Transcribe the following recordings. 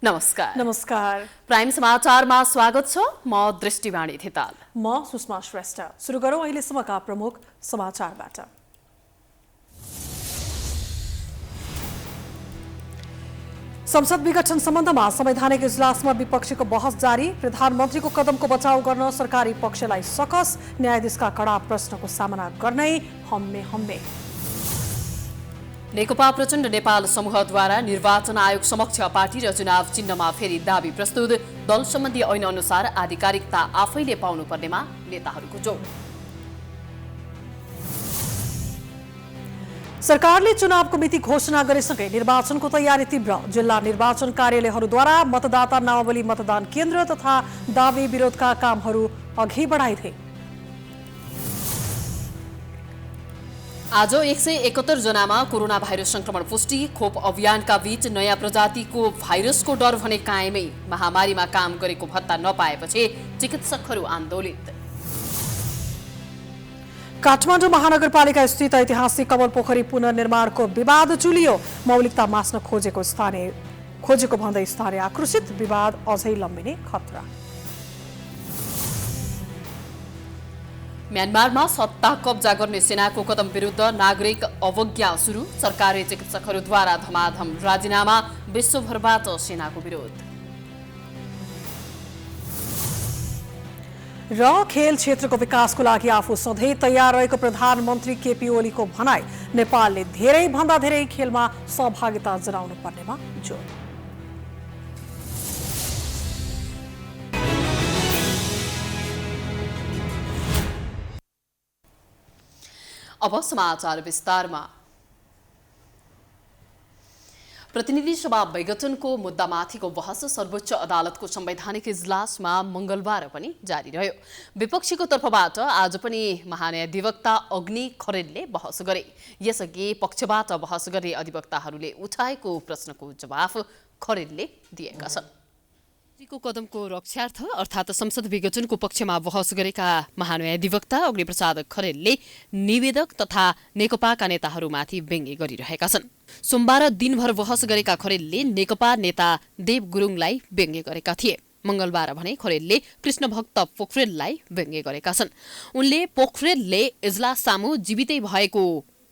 नमस्कार। प्राइम समाचारमा स्वागत छ। म दृष्टिवाणी थिताल। म सुषमा श्रेष्ठ। सुरु गरौँ अहिलेसम्मका प्रमुख समाचारबाट। संसद विघटन सम्बन्धमा संवैधानिक इजलासमा विपक्षीको बहस जारी। प्रधानमन्त्रीको कदमको बचाउ गर्न सरकारी पक्षलाई सकस। न्यायाधीशका कडा प्रश्नको सामना गर्नै हम्मे। नेकपा प्रचण्ड नेपाल समूहद्वारा निर्वाचन आयोग समक्ष पार्टी र चुनाव चिन्हमा फेरि दाबी प्रस्तुत। दल सम्बन्धी ऐन अनुसार आधिकारिकता आफैले पाउनुपर्नेमा नेताहरूको जोड। सरकारले चुनावको मिति घोषणा गरेसँगै निर्वाचनको तयारी तीव्र। जिल्ला निर्वाचन कार्यालयहरूद्वारा मतदाता नामावली मतदान केन्द्र तथा दावी विरोधका कामहरू अघि बढाइथे। आज 171 जनामा कोरोना भाइरस संक्रमण पुष्टि। खोप अभियानका बीच नयाँ प्रजातिको भाइरसको डर भने कायमै। महामारीमा काम गरेको भत्ता नपाएपछि चिकित्सकहरू आन्दोलित। काठमाडौँ महानगरपालिका स्थित ऐतिहासिक कमल पोखरी पुनर्निर्माणको विवाद चुलियो। मौलिकता मास्न खोजेको भन्दै स्थानीय आक्रोशित। विवाद अझै लम्बिने खतरा। म्यानमारमा सत्ता कब्जा गर्ने सेनाको कदम विरुद्ध नागरिक अवज्ञा सुरु। सरकारी चिकित्सकहरूद्वारा धमाधम राजीनामा। विश्वभरबाट सेनाको विरोध। र खेल क्षेत्रको विकासको लागि आफू सधैँ तयार रहेको प्रधानमन्त्री केपी ओलीको भनाई। नेपालले धेरै भन्दा धेरै खेलमा सहभागिता जनाउनु पर्नेमा जोड। अब समाचार विस्तारमा। प्रतिनिधि सभा विघटनको मुद्दामाथिको बहस सर्वोच्च अदालतको संवैधानिक इजलासमा मंगलबार पनि जारी रह्यो। विपक्षीको तर्फबाट आज पनि महान्यायाधिवक्ता अग्नि खरेलले बहस गरे। यसअघि पक्षबाट बहस गर्ने अधिवक्ताहरूले उठाएको प्रश्नको जवाफ खरेलले दिएका छन्। को कदमको रक्षार्थ अर्थात् संसद विघटनको पक्षमा बहस गरेका महान्यायाधिवक्ता अग्निप्रसाद खरेलले निवेदक तथा नेकपाका नेताहरूमाथि व्यङ्ग्य गरिरहेका छन्। सोमबार दिनभर बहस गरेका खरेलले नेकपा नेता देव गुरुङलाई व्यङ्ग्य गरेका थिए। मंगलबार भने खरेलले कृष्णभक्त पोखरेललाई व्यङ्ग्य गरेका छन्। उनले पोखरेलले इजलास सामु जीवितै भएको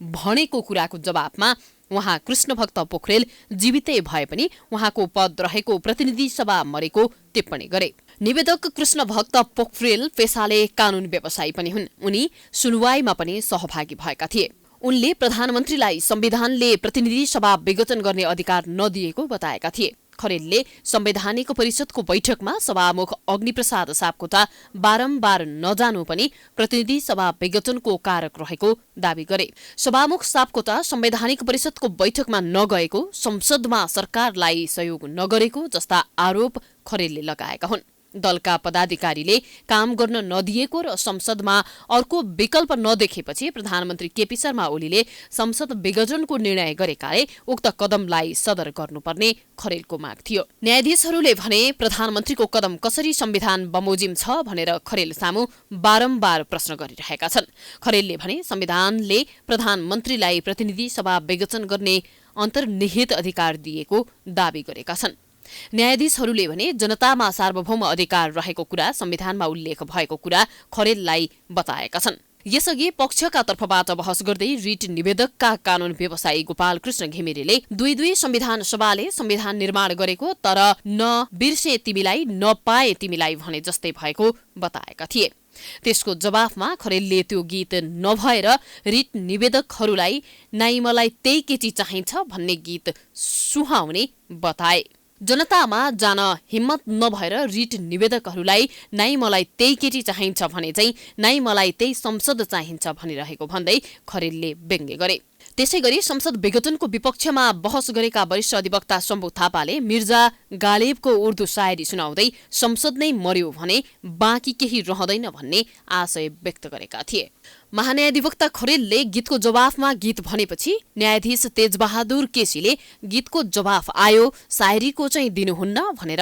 भनेको कुराको जवाफमा उहाँ कृष्णभक्त पोखरेल जीवितै भए पनि उहाँको पद रहेको प्रतिनिधि सभा मरेको टिप्पणी गरे। निवेदक कृष्णभक्त पोखरेल पेसाले कानून व्यवसायी पनि हुन्। उनी सुनवाईमा पनि सहभागी भएका थिए। उनले प्रधानमन्त्रीलाई संविधानले प्रतिनिधि सभा विघटन गर्ने अधिकार नदिएको बताएका थिए। खरेलले संवैधानिक परिषदको बैठकमा सभामुख अग्निप्रसाद सापकोटा बारम्बार नजानु पनि प्रतिनिधि सभा विघटनको कारक रहेको दावी गरे। सभामुख सापकोटा संवैधानिक परिषदको बैठकमा नगएको, संसदमा सरकारलाई सहयोग नगरेको जस्ता आरोप खरेलले लगाएका हुन्। दलका पदाधिकारीले काम गर्न नदिएको र संसदमा अर्को विकल्प नदेखेपछि प्रधानमन्त्री केपी शर्मा ओलीले संसद विघटनको निर्णय गरेकाले उक्त कदमलाई सदर गर्नुपर्ने खरेलको माग थियो। न्यायाधीशहरूले भने प्रधानमन्त्रीको कदम कसरी संविधान बमोजिम छ भनेर खरेल सामु बारम्बार प्रश्न गरिरहेका छन्। खरेलले भने संविधानले प्रधानमन्त्रीलाई प्रतिनिधि सभा विघटन गर्ने अन्तर्निहित अधिकार दिएको दावी गरेका छन्। न्यायाधीशहरूले भने जनतामा सार्वभौम अधिकार रहेको कुरा संविधानमा उल्लेख भएको कुरा खरेललाई बताएका छन्। यसअघि पक्षका तर्फबाट बहस गर्दै रिट निवेदकका कानून व्यवसायी गोपाल कृष्ण घिमिरेले दुई संविधान सभाले संविधान निर्माण गरेको तर न बिर्से तिमीलाई न पाए तिमीलाई भने जस्तै भएको बताएका थिए। त्यसको जवाफमा खरेलले त्यो गीत नभएर रिट निवेदकहरूलाई नाइ मलाई त्यही केटी चाहिन्छ भन्ने गीत सुहाउने बताए। जनतामा जान हिम्मत नभएर रिट निवेदकहरूलाई नाइ मलाई त्यही केटी चाहिन्छ भने चाहिँ नाइ मलाई त्यही संसद चाहिन्छ भनिरहेको भन्दै खरेलले व्यङ्ग्य गरे। त्यसैगरी संसद विघटनको विपक्षमा बहस गरेका वरिष्ठ अधिवक्ता शम्भु थापाले मिर्जा गालेबको उर्दू शायरी सुनाउँदै संसद नै मर्यो भने बाँकी केही रहँदैन भन्ने आशय व्यक्त गरेका थिए। महान्यायाधिवक्ता खरेलले गीतको जवाफमा गीत भनेपछि न्यायाधीश तेजबहादुर केसीले गीतको जवाफ आयो, शायरीको चाहिँ दिनुहुन्न भनेर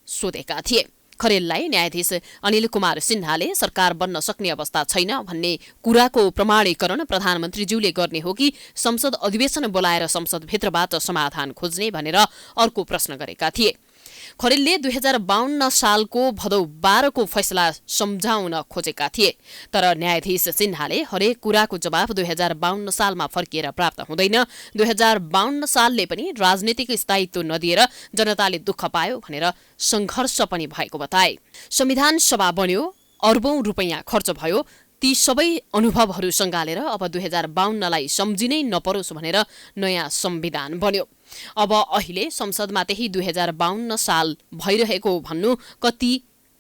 सोधेका थिए। खरेललाई न्यायाधीश अनिल कुमार सिन्हाले सरकार बन्न सक्ने अवस्था छैन भन्ने कुराको प्रमाणीकरण प्रधानमन्त्रीज्यूले गर्ने हो कि संसद अधिवेशन बोलाएर संसदभित्रबाट समाधान खोज्ने भनेर अर्को प्रश्न गरेका थिए। खरेलले 2052 सालको भदौ 12 को फैसला सम्झाउन खोजेका थिए, तर न्यायाधीश सिन्हाले हरेक कुराको जवाफ 2052 सालमा फर्किएर प्राप्त हुँदैन, 2052 सालले पनि राजनीतिक स्थायित्व नदिएर जनताले दुःख पायो भनेर संघर्ष पनि भएको बताए। संविधान सभा बन्यो, अर्बौं रुपैयाँ खर्च भयो, ती सबै अनुभवहरू सँगालेर अब 2052लाई सम्झिनै नपरोस् भनेर नयाँ संविधान बन्यो। अब अहिले संसदमा त्यही 2052 साल भइरहेको भन्नु कति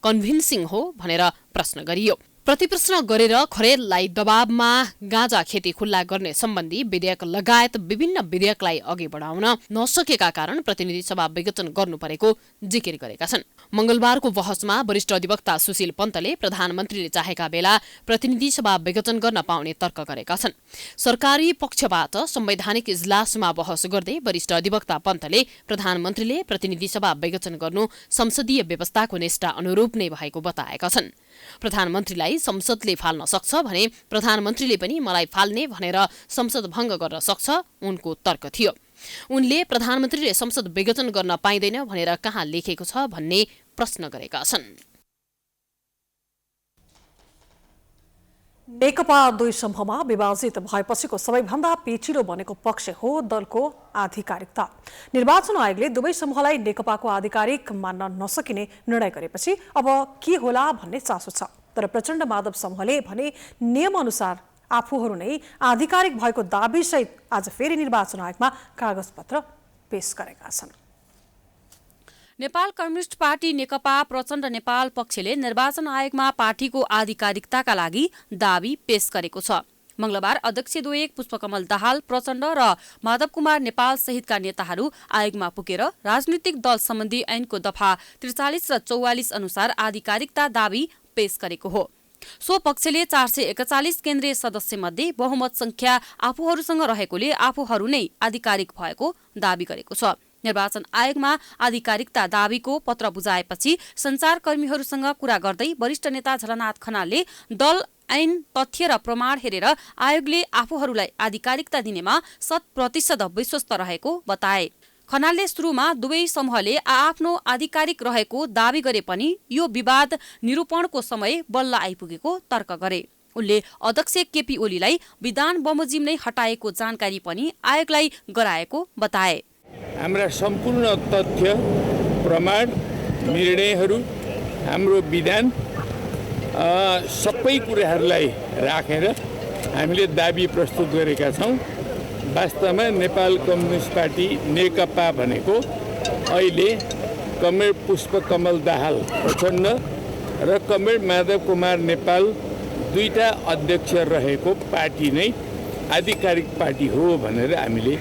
कन्भिन्सिङ हो भनेर प्रश्न गरियो। प्रतिप्रश्न गरेर खरेललाई दबावमा गाँजा खेती खुल्ला गर्ने सम्बन्धी विधेयक लगायत विभिन्न विधेयकलाई अघि बढाउन नसकेका कारण प्रतिनिधि सभा विघटन गर्नु परेको जिकिर गरेका छन्। मंगलबारको बहसमा वरिष्ठ अधिवक्ता सुशील पन्तले प्रधानमन्त्रीले चाहेका बेला प्रतिनिधि सभा विघटन गर्न पाउने तर्क गरेका छन्। सरकारी पक्षबाट संवैधानिक इजलासमा बहस गर्दै वरिष्ठ अधिवक्ता पन्तले प्रधानमन्त्रीले प्रतिनिधि सभा विघटन गर्नु संसदीय व्यवस्थाको निष्ठा अनुरूप नै भएको बताएका छन्। प्रधानमन्त्रीलाई संसदले फाल्न सक्छ भने प्रधानमन्त्रीले पनि मलाई फाल्ने भनेर संसद भङ्ग गर्न सक्छ, उनको तर्क थियो। उनले प्रधानमन्त्रीले संसद विघटन गर्न पाइँदैन भनेर कहाँ लेखेको छ भन्ने प्रश्न गरेका छन्। नेकपा दुई समूहमा विभाजित भएपछिको सबैभन्दा पेचिलो बनेको पक्ष हो दलको आधिकारिकता। निर्वाचन आयोगले दुवै समूहलाई नेकपाको आधिकारिक मान्न नसकिने निर्णय गरेपछि अब के होला भन्ने चासो छ। तर प्रचण्ड माधव समूहले भने नियमअनुसार आफूहरू नै आधिकारिक भएको दाबीसहित आज फेरि निर्वाचन आयोगमा कागजपत्र पेश गरेका छन्। नेपाल कम्युनिस्ट पार्टी नेकपा प्रचण्ड नेपाल पक्षले निर्वाचन आयोगमा पार्टीको आधिकारिकताका लागि दाबी पेश गरेको छ। मंगलबार अध्यक्ष दुई पुष्पकमल दाहाल, प्रचण्ड र माधव कुमार नेपाल सहितका नेताहरू आयोगमा पुगेर राजनीतिक दल सम्बन्धी ऐनको दफा 43 र 44 अनुसार आधिकारिकता दाबी पेश गरेको हो। सो पक्षले 441 केन्द्रीय सदस्य मध्ये बहुमत संख्या आफूहरूसँग रहेकोले आफूहरू नै आधिकारिक भएको दाबी गरेको छ। निर्वाचन आयोगमा आधिकारिकता दाबीको पत्र बुझाएपछि सञ्चारकर्मीहरूसँग कुरा गर्दै वरिष्ठ नेता झलनाथ खनालले दल ऐन तथ्य र प्रमाण हेरेर आयोगले आफूहरूलाई आधिकारिकता दिनेमा 100% विश्वस्त रहेको बताए। खनालले सुरुमा दुवै समूहले आआफ्नो आधिकारिक रहेको दाबी गरे पनि यो विवाद निरूपणको समय बल्ल आइपुगेको तर्क गरे। उनले अध्यक्ष केपी ओलीलाई विधान बमोजिम नै हटाएको जानकारी पनि आयोगलाई गराएको बताए। हाम्रा सम्पूर्ण तथ्य प्रमाण निर्णयहरू हाम्रो विधान सबै कुराहरूलाई राखेर हामीले दाबी प्रस्तुत गरेका छौँ। वास्तवमा नेपाल कम्युनिस्ट पार्टी नेकपा भनेको अहिले कमरेड पुष्पकमल दाहाल प्रचण्ड र कमरेड माधव कुमार नेपाल दुईटा अध्यक्ष रहेको पार्टी नै आधिकारिक पार्टी हो भनेर हामीले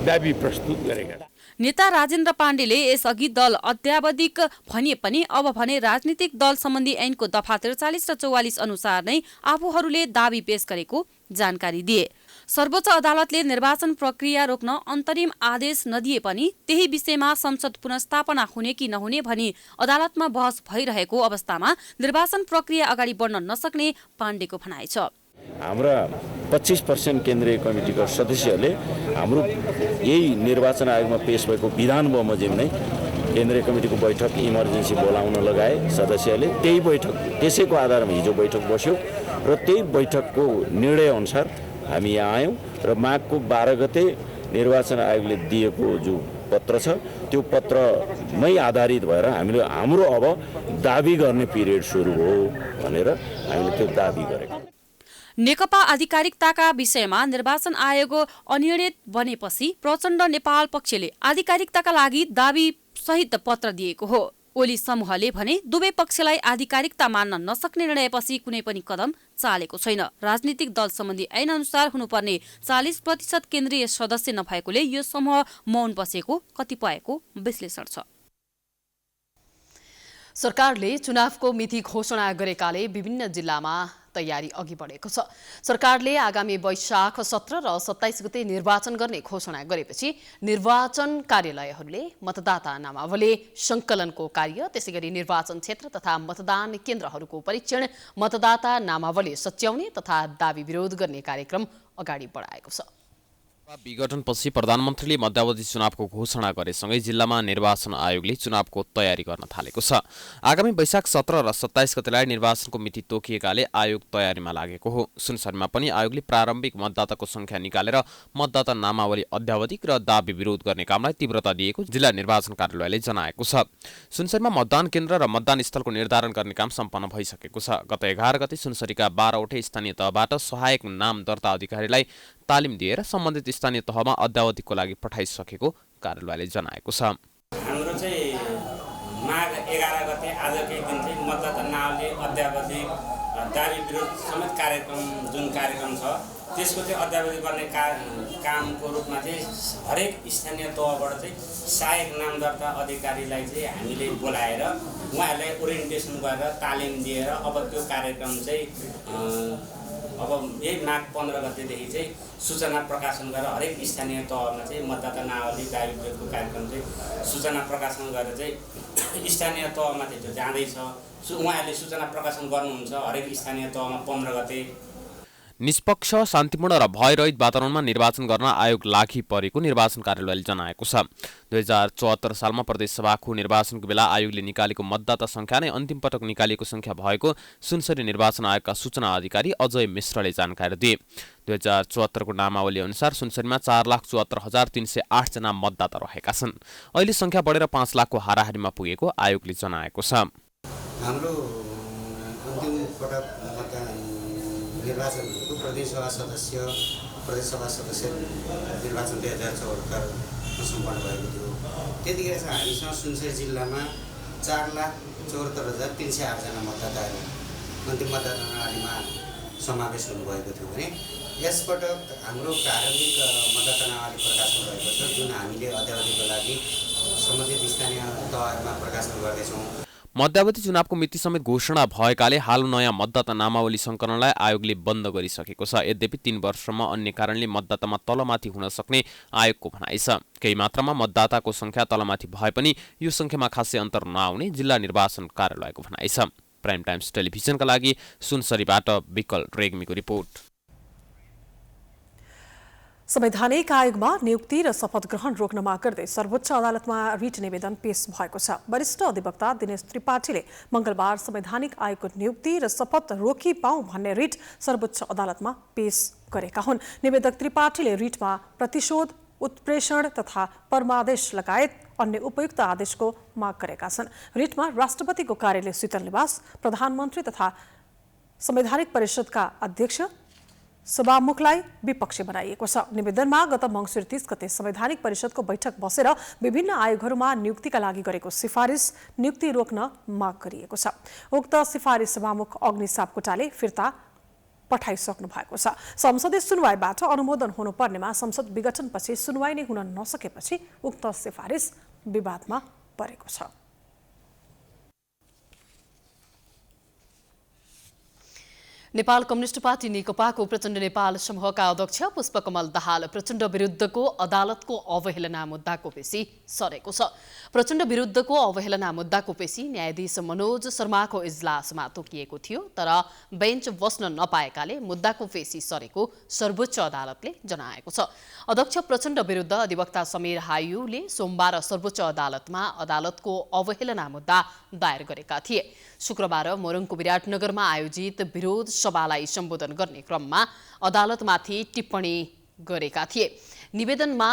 दाबी प्रस्तुत गरेका छौँ। नेता राजेन्द्र पाण्डेले यसअघि दल अत्यावधिक भनिए पनि अब भने राजनीतिक दल सम्बन्धी ऐनको दफा 43 र 44 अनुसार नै आफूहरूले दाबी पेश गरेको जानकारी दिए। सर्वोच्च अदालतले निर्वाचन प्रक्रिया रोक्न अन्तरिम आदेश नदिए पनि त्यही विषयमा संसद पुनर्स्थापना हुने कि नहुने भनी अदालतमा बहस भइरहेको अवस्थामा निर्वाचन प्रक्रिया अगाडि बढ्न नसक्ने पाण्डेको भनाइ छ। हाम्रा 25% केन्द्रीय कमिटीका सदस्यहरूले हाम्रो यही निर्वाचन आयोगमा पेश भएको विधान बमोजिम नै केन्द्रीय कमिटीको बैठक इमर्जेन्सी बोलाउन लगाए। सदस्यले त्यही बैठक त्यसैको आधारमा हिजो बैठक बस्यो र त्यही बैठकको निर्णय अनुसार हामी यहाँ आयौँ र माघको 12 गते निर्वाचन आयोगले दिएको जो पत्र छ त्यो पत्रमै आधारित भएर हामीले हाम्रो अब दाबी गर्ने पिरियड सुरु हो भनेर हामीले त्यो दाबी गरेको। नेकपा आधिकारिकताका विषयमा निर्वाचन आयोग अनिर्णित बनेपछि प्रचण्ड नेपाल पक्षले आधिकारिकताका लागि दाबी सहित पत्र दिएको हो। ओली समूहले भने दुवै पक्षलाई आधिकारिकता मान्न नसक्ने निर्णयपछि कुनै पनि कदम चालेको छैन। राजनीतिक दल सम्बन्धी ऐन अनुसार हुनुपर्ने 40% केन्द्रीय सदस्य नभएकोले यो समूह मौन बसेको कतिपयको विश्लेषण छ। सरकारले चुनावको मिति घोषणा गरेकाले विभिन्न जिल्लामा तयारी अघि बढेको छ। सरकारले आगामी वैशाख 17 र 27 गते निर्वाचन गर्ने घोषणा गरेपछि निर्वाचन कार्यालयहरूले मतदाता नामावली संकलनको कार्य, त्यसैगरी निर्वाचन क्षेत्र तथा मतदान केन्द्रहरूको परीक्षण, मतदाता नामावली सच्याउने तथा दाबी विरोध गर्ने कार्यक्रम अगाडि बढाएको छ। विघटनपछि प्रधानमन्त्रीले मध्यावधि चुनावको घोषणा गरेसँगै जिल्लामा निर्वाचन आयोगले चुनावको तयारी गर्न थालेको छ। आगामी वैशाख 17 र 27 गतेलाई निर्वाचनको मिति तोकिएकाले आयोग तयारीमा लागेको हो। सुनसरीमा पनि आयोगले प्रारम्भिक मतदाताको संख्या निकालेर मतदाता नामावली अध्यावधिक र दाबी विरोध गर्ने कामलाई तीव्रता दिएको जिल्ला निर्वाचन कार्यालयले जनाएको छ। सुनसरीमा मतदान केन्द्र र मतदान स्थलको निर्धारण गर्ने काम सम्पन्न भइसकेको छ। गत 11 गते सुनसरीका 12वटै स्थानीय तहबाट सहायक नाम दर्ता अधिकारीलाई तालिम दिएर सम्बन्धित स्थानीय तहमा अद्यावधिकको लागि पठाइसकेको कार्यालयले जनाएको छ। हाम्रो चाहिँ माघ 11 गते आजकै दिन चाहिँ मतदाता नामले अद्यावधिक दाबी विरोध समेत जुन कार्यक्रम छ त्यसको चाहिँ अद्यावधिक गर्ने कामको रूपमा चाहिँ हरेक स्थानीय तहबाट चाहिँ सहायक नाम दर्ता अधिकारीलाई चाहिँ हामीले बोलाएर उहाँहरूलाई ओरिएन्टेसन गरेर तालिम दिएर अब त्यो कार्यक्रम चाहिँ अब यही माघ 15 गतेदेखि चाहिँ सूचना प्रकाशन गरेर हरेक स्थानीय तहमा चाहिँ मतदाता नावली दाबी विरोधको कार्यक्रम चाहिँ सूचना प्रकाशन गरेर चाहिँ स्थानीय तहमा चाहिँ त्यो जाँदैछ। उहाँहरूले सूचना प्रकाशन गर्नुहुन्छ हरेक स्थानीय तहमा 15 गते। निष्पक्ष, शान्तिपूर्ण र भयरहित वातावरणमा निर्वाचन गर्न आयोग लागि परेको निर्वाचन कार्यालयले जनाएको छ। 2074 सालमा प्रदेशसभाको निर्वाचनको बेला आयोगले निकालेको मतदाता संख्या नै अन्तिम पटक निकालिएको संख्या भएको सुनसरी निर्वाचन आयोगका सूचना अधिकारी अजय मिश्रले जानकारी दिए। 2074 को नामावली अनुसार सुनसरीमा 4,74,308 जना मतदाता रहेका छन्। अहिले संख्या बढेर 5 लाखको हाराहारीमा पुगेको आयोगले जनाएको छ। हाम्रो अन्तिम पटक निर्वाचन भएको प्रदेशसभा सदस्य निर्वाचन 2074 सम्पन्न भएको थियो। त्यतिखेर चाहिँ हामीसँग सुनसरी जिल्लामा 4,74,308 जना मतदाताहरू अन्तिम मतदाता नालीमा समावेश हुनुभएको थियो भने यसपटक हाम्रो प्रारम्भिक मतदाता नाली प्रकाशन भएको छ जुन हामीले अद्यावधिकको लागि सम्बन्धित स्थानीय तहमा प्रकाशन गर्दैछौँ। मध्यावधि चुनावको मिति समेत घोषणा भएकाले हाल नयाँ मतदाता नामावली सङ्कलनलाई आयोगले बन्द गरिसकेको छ। यद्यपि 3 वर्षसम्म अन्य कारणले मतदातामा तलमाथि हुन सक्ने आयोगको भनाइ छ। केही मात्रामा मतदाताको संख्या तलमाथि भए पनि यो संख्यामा खासै अन्तर नआउने जिल्ला निर्वाचन कार्यालयको भनाइ छ। प्राइम टाइम्स टेलिभिजनका लागि सुनसरीबाट विकल रेग्मीको रिपोर्ट। संवैधानिक आयोगमा नियुक्ति र शपथ ग्रहण रोक्न माग गर्दै सर्वोच्च अदालतमा रिट निवेदन पेश भएको छ। वरिष्ठ अधिवक्ता दिनेश त्रिपाठीले मंगलबार संवैधानिक आयोगको नियुक्ति र शपथ रोकिपाऊँ भन्ने रिट सर्वोच्च अदालतमा पेश गरेका हुन्। निवेदक त्रिपाठीले रिटमा प्रतिशोध, उत्प्रेषण तथा परमादेश लगायत अन्य उपयुक्त आदेशको माग गरेका छन्। रिटमा राष्ट्रपतिको कार्यालय शीतल निवास, प्रधानमन्त्री तथा संवैधानिक परिषदका अध्यक्ष सभामुखलाई विपक्षी बनाइएको छ। निवेदनमा गत मङ्सिर 30 गते संवैधानिक परिषदको बैठक बसेर विभिन्न आयोगहरूमा नियुक्तिका लागि गरेको सिफारिस नियुक्ति रोक्न माग गरिएको छ। उक्त सिफारिस सभामुख अग्नि सापकोटाले फिर्ता पठाइसक्नु भएको छ। संसदीय सुनवाईबाट अनुमोदन हुनुपर्नेमा संसद विघटनपछि सुनवाई नै हुन नसकेपछि उक्त सिफारिस विवादमा परेको छ। नेपाल कम्युनिस्ट पार्टी नेकपाको प्रचण्ड नेपाल समूहका अध्यक्ष पुष्पकमल दाहाल प्रचण्ड विरुद्धको अदालतको अवहेलना मुद्दाको पेशी सरेको छ। प्रचण्ड विरुद्धको अवहेलना मुद्दाको पेशी न्यायाधीश मनोज शर्माको इजलासमा तोकिएको थियो, तर बेन्च बस्न नपाएकाले मुद्दाको पेशी सरेको सर्वोच्च अदालतले जनाएको छ। अध्यक्ष प्रचण्ड विरुद्ध अधिवक्ता समीर हायुले सोमबार सर्वोच्च अदालतमा अदालतको अवहेलना मुद्दा दायर गरेका थिए। शुक्रबार मोरङको विराटनगरमा आयोजित विरोध सभालाई सम्बोधन गर्ने क्रममा अदालतमाथि टिप्पणी गरेका थिए। निवेदनमा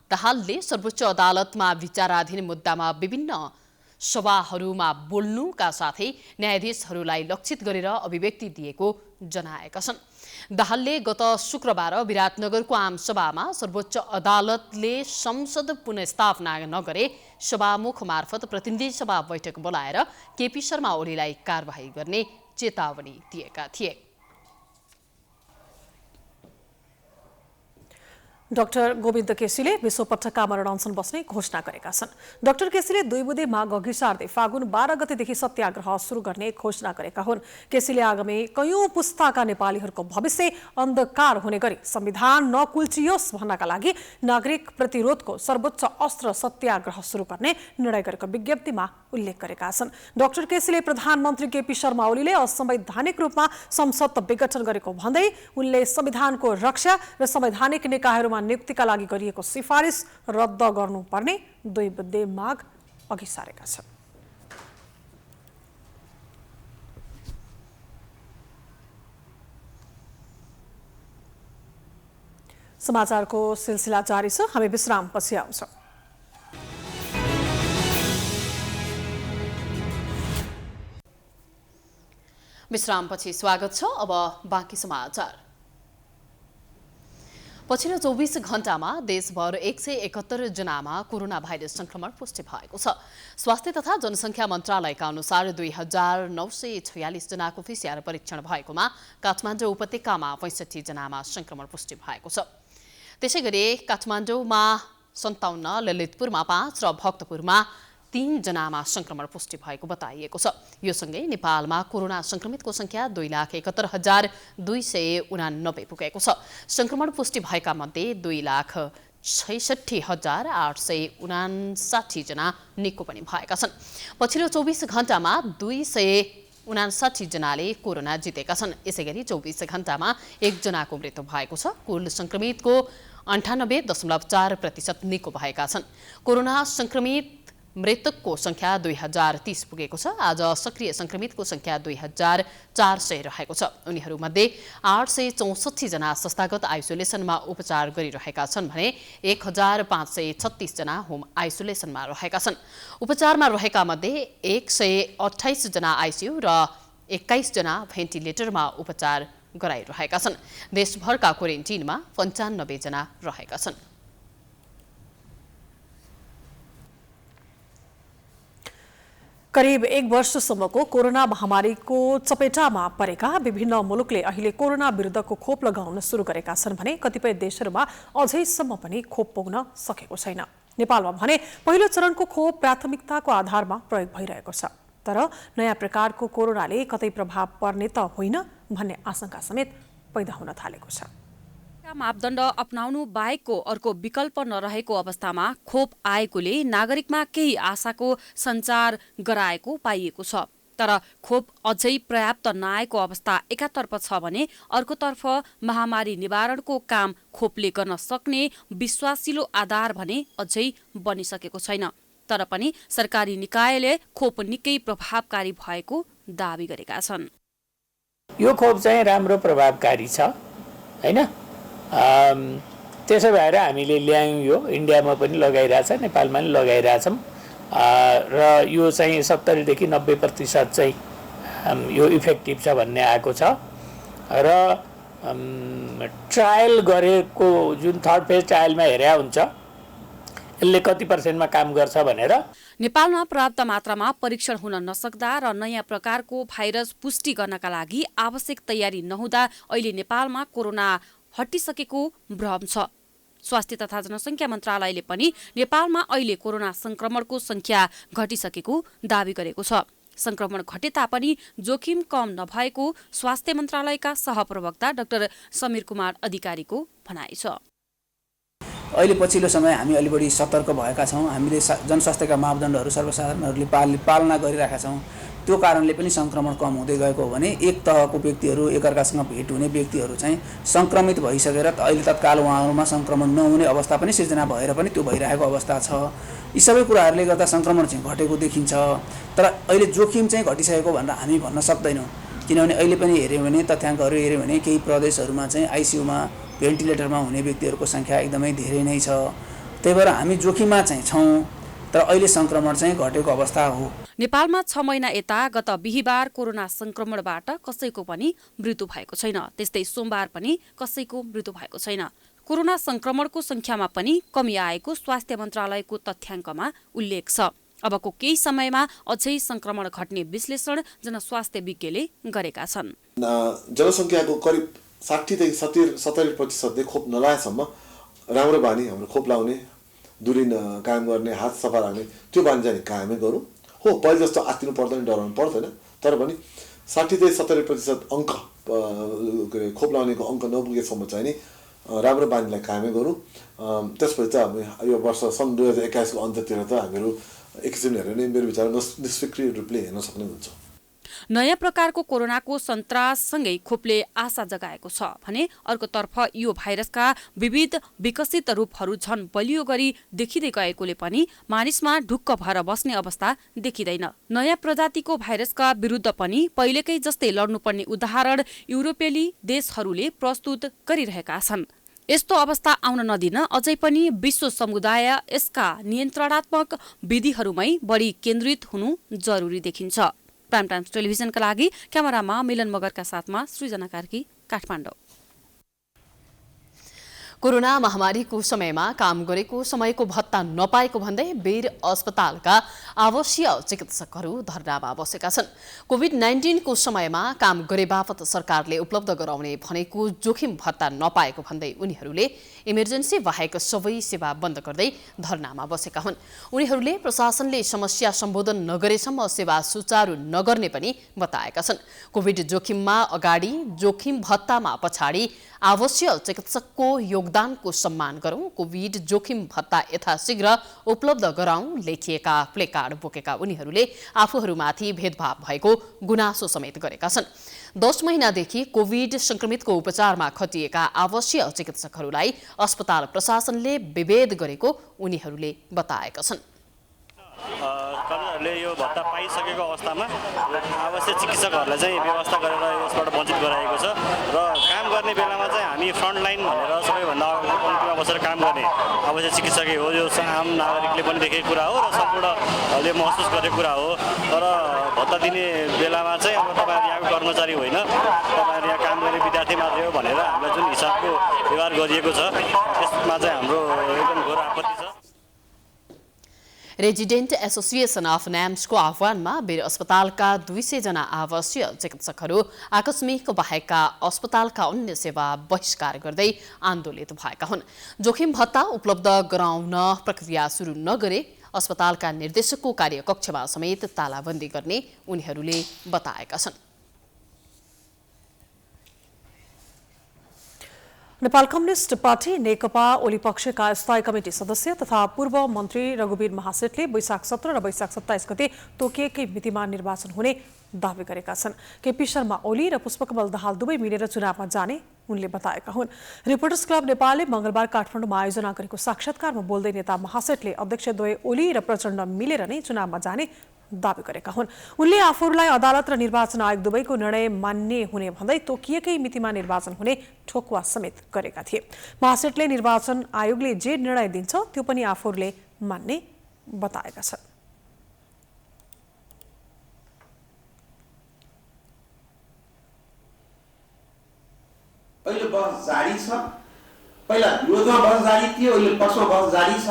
दाहालले सर्वोच्च अदालतमा विचाराधीन मुद्दामा विभिन्न सभाहरूमा बोल्नुका साथै न्यायाधीशहरूलाई लक्षित गरेर अभिव्यक्ति दिएको जनाएका छन्। दाहालले गत शुक्रबार विराटनगरको आमसभामा सर्वोच्च अदालतले संसद पुनर्स्थापना नगरे सभामुख मार्फत प्रतिनिधि सभा बैठक बोलाएर केपी शर्मा ओलीलाई कारबाही गर्ने चेतावनी दिएका थिए। डाक्टर गोविन्द केसीले विश्व पटकका मरणअनसन बस्ने घोषणा गरेका छन्। डाक्टर केसीले 2 बुँदे माग अघि सार्दै फागुन 12 गतेदेखि सत्याग्रह सुरु गर्ने घोषणा गरेका हुन्। केसीले आगामी कयौं पुस्ताका नेपालीहरूको भविष्य अन्धकार हुने गरी संविधान नकुल्चियोस् भन्नका लागि नागरिक प्रतिरोधको सर्वोच्च अस्त्र सत्याग्रह सुरु गर्ने निर्णय गरेको विज्ञप्तिमा उल्लेख गरेका छन्। डाक्टर केसीले प्रधानमन्त्री केपी शर्मा ओलीले असंवैधानिक रूपमा संसद विघटन गरेको भन्दै उनले संविधानको रक्षा र संवैधानिक निकायहरूमा पदमा नियुक्तिका लागि गरिएको सिफारिस रद्द गर्नुपर्ने दुई बुद्धे माग अघि सारेका छन्। समाचारको सिलसिला जारी छ, हामी विश्रामपछि आउँछौँ। विश्रामपछि स्वागत छ। अब बाँकी समाचार। पछिल्लो 24 घण्टामा देशभर 171 जनामा कोरोना भाइरस संक्रमण पुष्टि भएको छ। स्वास्थ्य तथा जनसङ्ख्या मन्त्रालयका अनुसार 2946 जनाको PCR परीक्षण भएकोमा काठमाडौँ उपत्यकामा 65 जनामा संक्रमण पुष्टि भएको छ। त्यसैगरी काठमाडौँमा 57, ललितपुरमा 5 र भक्तपुरमा 3 जनामा संक्रमण पुष्टि भएको बताइएको छ। यो सँगै नेपालमा कोरोना संक्रमितको संख्या 2,71,289 पुगेको छ। संक्रमण पुष्टि भएका मध्ये 2,66,859 जना निको पनि भएका छन्। पछिल्लो 24 घण्टामा 259 जनाले कोरोना जितेका छन्। यसैगरी 24 घण्टामा 1 जनाको मृत्यु भएको छ। कुल संक्रमितको 98.4% निको भएका छन्। कोरोना संक्रमित मृतकको संख्या 2030 पुगेको छ। आज सक्रिय संक्रमितको संख्या 2400 रहेको छ। उनीहरूमध्ये 864 जना संस्थागत आइसोलेसनमा उपचार गरिरहेका छन् भने 1536 जना होम आइसोलेसनमा रहेका छन्। उपचारमा रहेका मध्ये 128 जना आइसियु र 21 जना भेन्टिलेटरमा उपचार गराइरहेका छन्। देशभरका क्वारेन्टिनमा 95 जना रहेका छन्। करिब 1 वर्षसम्मको कोरोना महामारीको चपेटामा परेका विभिन्न मुलुकले अहिले कोरोना विरुद्धको खोप लगाउन सुरु गरेका छन् भने कतिपय देशहरूमा अझैसम्म पनि खोप पुग्न सकेको छैन। नेपालमा भने पहिलो चरणको खोप प्राथमिकताको आधारमा प्रयोग भइरहेको छ। तर नयाँ प्रकारको कोरोनाले कतै प्रभाव पर्ने त होइन भन्ने आशंका समेत पैदा हुन थालेको छ। मापदण्ड अपनाउनु बाहेकको अर्को विकल्प नरहेको अवस्थामा खोप आएकोले नागरिकमा केही आशाको सञ्चार गराएको पाइएको छ। तर खोप अझै पर्याप्त नआएको अवस्था एकातर्फ छ भने अर्कोतर्फ महामारी निवारणको काम खोपले गर्न सक्ने विश्वासिलो आधार भने अझै बनिसकेको छैन। तर पनि सरकारी निकायले खोप निकै प्रभावकारी भएको दावी गरेका छन्। यो खोप चाहिँ राम्रो प्रभावकारी छ हैन। त्यसो भएर हामीले ल्यायौँ। यो इन्डियामा पनि लगाइरहेछ, नेपालमा पनि लगाइरहेछौँ र यो चाहिँ 70 देखि 90% चाहिँ यो इफेक्टिभ छ भन्ने आएको छ। र ट्रायल गरेको जुन थर्ड फेज ट्रायलमा हेर्या हुन्छ यसले कति % काम गर्छ भनेर। नेपालमा पर्याप्त मात्रामा परीक्षण हुन नसक्दा र नयाँ प्रकारको भाइरस पुष्टि गर्नका लागि आवश्यक तयारी नहुँदा अहिले नेपालमा कोरोना हटिसकेको भ्रम छ। स्वास्थ्य तथा जनसङ्ख्या मन्त्रालयले पनि नेपालमा अहिले कोरोना संक्रमणको संख्या घटिसकेको दावी गरेको छ। संक्रमण घटे तापनि जोखिम कम नभएको स्वास्थ्य मन्त्रालयका सहप्रवक्ता डाक्टर समीर कुमार अधिकारीको भनाइ छ। अहिले पछिल्लो समय हामी अलि बढी सतर्क भएका छौँ। हामीले जनस्वास्थ्यका मापदण्डहरू सर्वसाधारणहरूले पालना गरिरहेका छौँ। त्यो कारणले पनि संक्रमण कम हुँदै गएको हो भने एक तहको व्यक्तिहरू एकअर्कासँग भेट हुने व्यक्तिहरू चाहिँ संक्रमित भइसकेर अहिले तत्काल उहाँहरूमा संक्रमण नहुने अवस्था पनि सिर्जना भएर पनि त्यो भइरहेको अवस्था छ। यी सबै कुराहरूले गर्दा संक्रमण चाहिँ घटेको देखिन्छ। तर अहिले जोखिम चाहिँ घटिसकेको भनेर हामी भन्न सक्दैनौँ। किनभने अहिले पनि हेऱ्यौँ भने तथ्याङ्कहरू हेऱ्यौँ भने केही प्रदेशहरूमा चाहिँ आइसियुमा भेन्टिलेटरमा हुने व्यक्तिहरूको सङ्ख्या एकदमै धेरै नै छ। त्यही भएर हामी जोखिममा चाहिँ छौँ। तर अहिले संक्रमण चाहिँ घटेको अवस्था हो। नेपालमा 6 महिना यता गत बिहीबार कोरोना संक्रमणबाट कसैको पनि मृत्यु भएको छैन। त्यस्तै सोमबार पनि कसैको मृत्यु भएको छैन। कोरोना संक्रमणको संख्यामा पनि कमी आएको स्वास्थ्य मन्त्रालयको तथ्याङ्कमा उल्लेख छ। अबको केही समयमा अझै संक्रमण घट्ने विश्लेषण जनस्वास्थ्य विज्ञले गरेका छन्। जनसङ्ख्याको करिब 60 देखि 70% खोप नलाएसम्म राम्रो बानी हाम्रो खोप लाउने, दूरी कायम गर्ने, हात सफा राख्ने त्यो बानी चाहिँ कायमै गरौँ। हो पहिले जस्तो आत्तिनु पर्दैन, डराउनु पर्दैन। तर पनि 60 देखि 70% अङ्क खोप लाउनेको अङ्क नपुगेसम्म चाहिँ नि राम्रो बानीलाई कायमै गरौँ। त्यसपछि चाहिँ हामी यो वर्ष सन् 2021 को अन्त्यतिर त हामीहरू एकैछिन हेऱ्यो भने मेरो विचारमा निष्क्रिय रूपले हेर्न सक्ने हुन्छ। नयाँ प्रकारको कोरोनाको सन्ताससँगै खोपले आशा जगाएको छ भने अर्कोतर्फ यो भाइरसका विविध विकसित रूपहरू झन बलियो गरी देखिँदै गएकोले पनि मानिसमा ढुक्क भएर बस्ने अवस्था देखिँदैन। नयाँ प्रजातिको भाइरसका विरुद्ध पनि पहिलेकै जस्तै लड्नुपर्ने उदाहरण युरोपेली देशहरूले प्रस्तुत गरिरहेका छन्। यस्तो अवस्था आउन नदिन अझै पनि विश्व समुदाय यसका नियन्त्रणात्मक विधिहरूमै बढी केन्द्रित हुनु जरुरी देखिन्छ। प्राइम टाइम्स टेलिभिजनका लागि क्यामेरामा मिलन मगरका साथमा सृजना कार्की, काठमाडौँ। कोरोना महामारीको समयमा काम गरेको समयको भत्ता नपाएको भन्दै वीर अस्पतालका आवश्यक चिकित्सकहरू धरनामा बसेका छन्। कोभिड-19 को समयमा काम गरे बापत सरकारले उपलब्ध गराउने भनेको जोखिम भत्ता नपाएको भन्दै उनीहरूले इमर्जेन्सी बाहेक सबै सेवा बन्द गर्दै धरनामा बसेका हुन्। उनीहरूले प्रशासनले समस्या सम्बोधन नगरेसम्म सेवा सुचारू नगर्ने पनि बताएका छन्। कोभिड जोखिममा अगाडि, जोखिम भत्तामा पछाडि आवश्यक चिकित्सकको योगदानको सम्मान गरौं, कोभिड जोखिम भत्ता यथाशीघ्र उपलब्ध गराउँ लेखिएका प्लेकार्ड बोकेका उनीहरूले आफूहरूमाथि भेदभाव भएको गुनासो समेत गरेका छन्। 10 महिनादेखि कोभिड संक्रमितको उपचारमा खटिएका आवश्यक चिकित्सकहरूलाई अस्पताल प्रशासनले विभेद गरेको उनीहरूले बताएका छन्। कर्मचारीहरूले यो भत्ता पाइसकेको अवस्थामा आवश्यक चिकित्सकहरूलाई चाहिँ व्यवस्था गरेर यसबाट वञ्चित गराएको छ र काम गर्ने बेलामा चाहिँ हामी फ्रन्टलाइन भनेर सबैभन्दा कम्तीमा बसेर काम गर्ने आवश्यक चिकित्सकै हो। यो आम नागरिकले पनि देखेको कुरा हो र सम्पूर्णले महसुस गरेको कुरा हो। तर भत्ता दिने बेलामा चाहिँ अब तपाईँहरू यहाँको कर्मचारी होइन, तपाईँहरू यहाँ काम गर्ने विद्यार्थी मात्रै हो भनेर हामीलाई जुन हिसाबको व्यवहार गरिएको छ त्यसमा चाहिँ हाम्रो एकदम घोर आपत्ति छ। रेजिडेन्ट एसोसिएसन अफ न्याम्सको आह्वानमा वीर अस्पतालका 200 जना आवश्यक चिकित्सकहरू आकस्मिक बाहेकका अस्पतालका अन्य सेवा बहिष्कार गर्दै आन्दोलित भएका हुन्। जोखिम भत्ता उपलब्ध गराउन प्रक्रिया सुरु नगरे अस्पतालका निर्देशकको कार्यकक्षमा समेत तालाबन्दी गर्ने उनीहरूले बताएका छन्। नेपाल कम्युनिस्ट पार्टी नेकपा ओली पक्षका स्थायी कमिटी सदस्य तथा पूर्व मन्त्री रघुवीर महासेठले वैशाख 17 र वैशाख 27 गते तोकिएकै मितिमा निर्वाचन हुने दावी गरेका छन्। केपी शर्मा ओली र पुष्पकमल दाहाल दुवै मिलेर चुनावमा जाने उनले बताएका हुन्। रिपोर्टर्स क्लब नेपालले मंगलबार काठमाडौँमा आयोजना गरेको साक्षात्कारमा बोल्दै नेता महासेठले अध्यक्षद्वय ओली र प्रचण्ड मिलेर नै चुनावमा जाने दावी गरेका हुन्। उनले आफूहरूलाई अदालत र निर्वाचन आयोग दुवैको निर्णय मान्ने हुने भन्दै तोकिएकै मितिमा निर्वाचन हुने ठोकुवा समेत गरेका थिए। महासेठले निर्वाचन आयोगले जे निर्णय दिन्छ त्यो पनि आफूहरूले मान्ने बताएका छन्। अहिले बहस जारी छ। पहिला विरोधमा बहस जारी थियो, अहिले पक्षमा बहस जारी छ।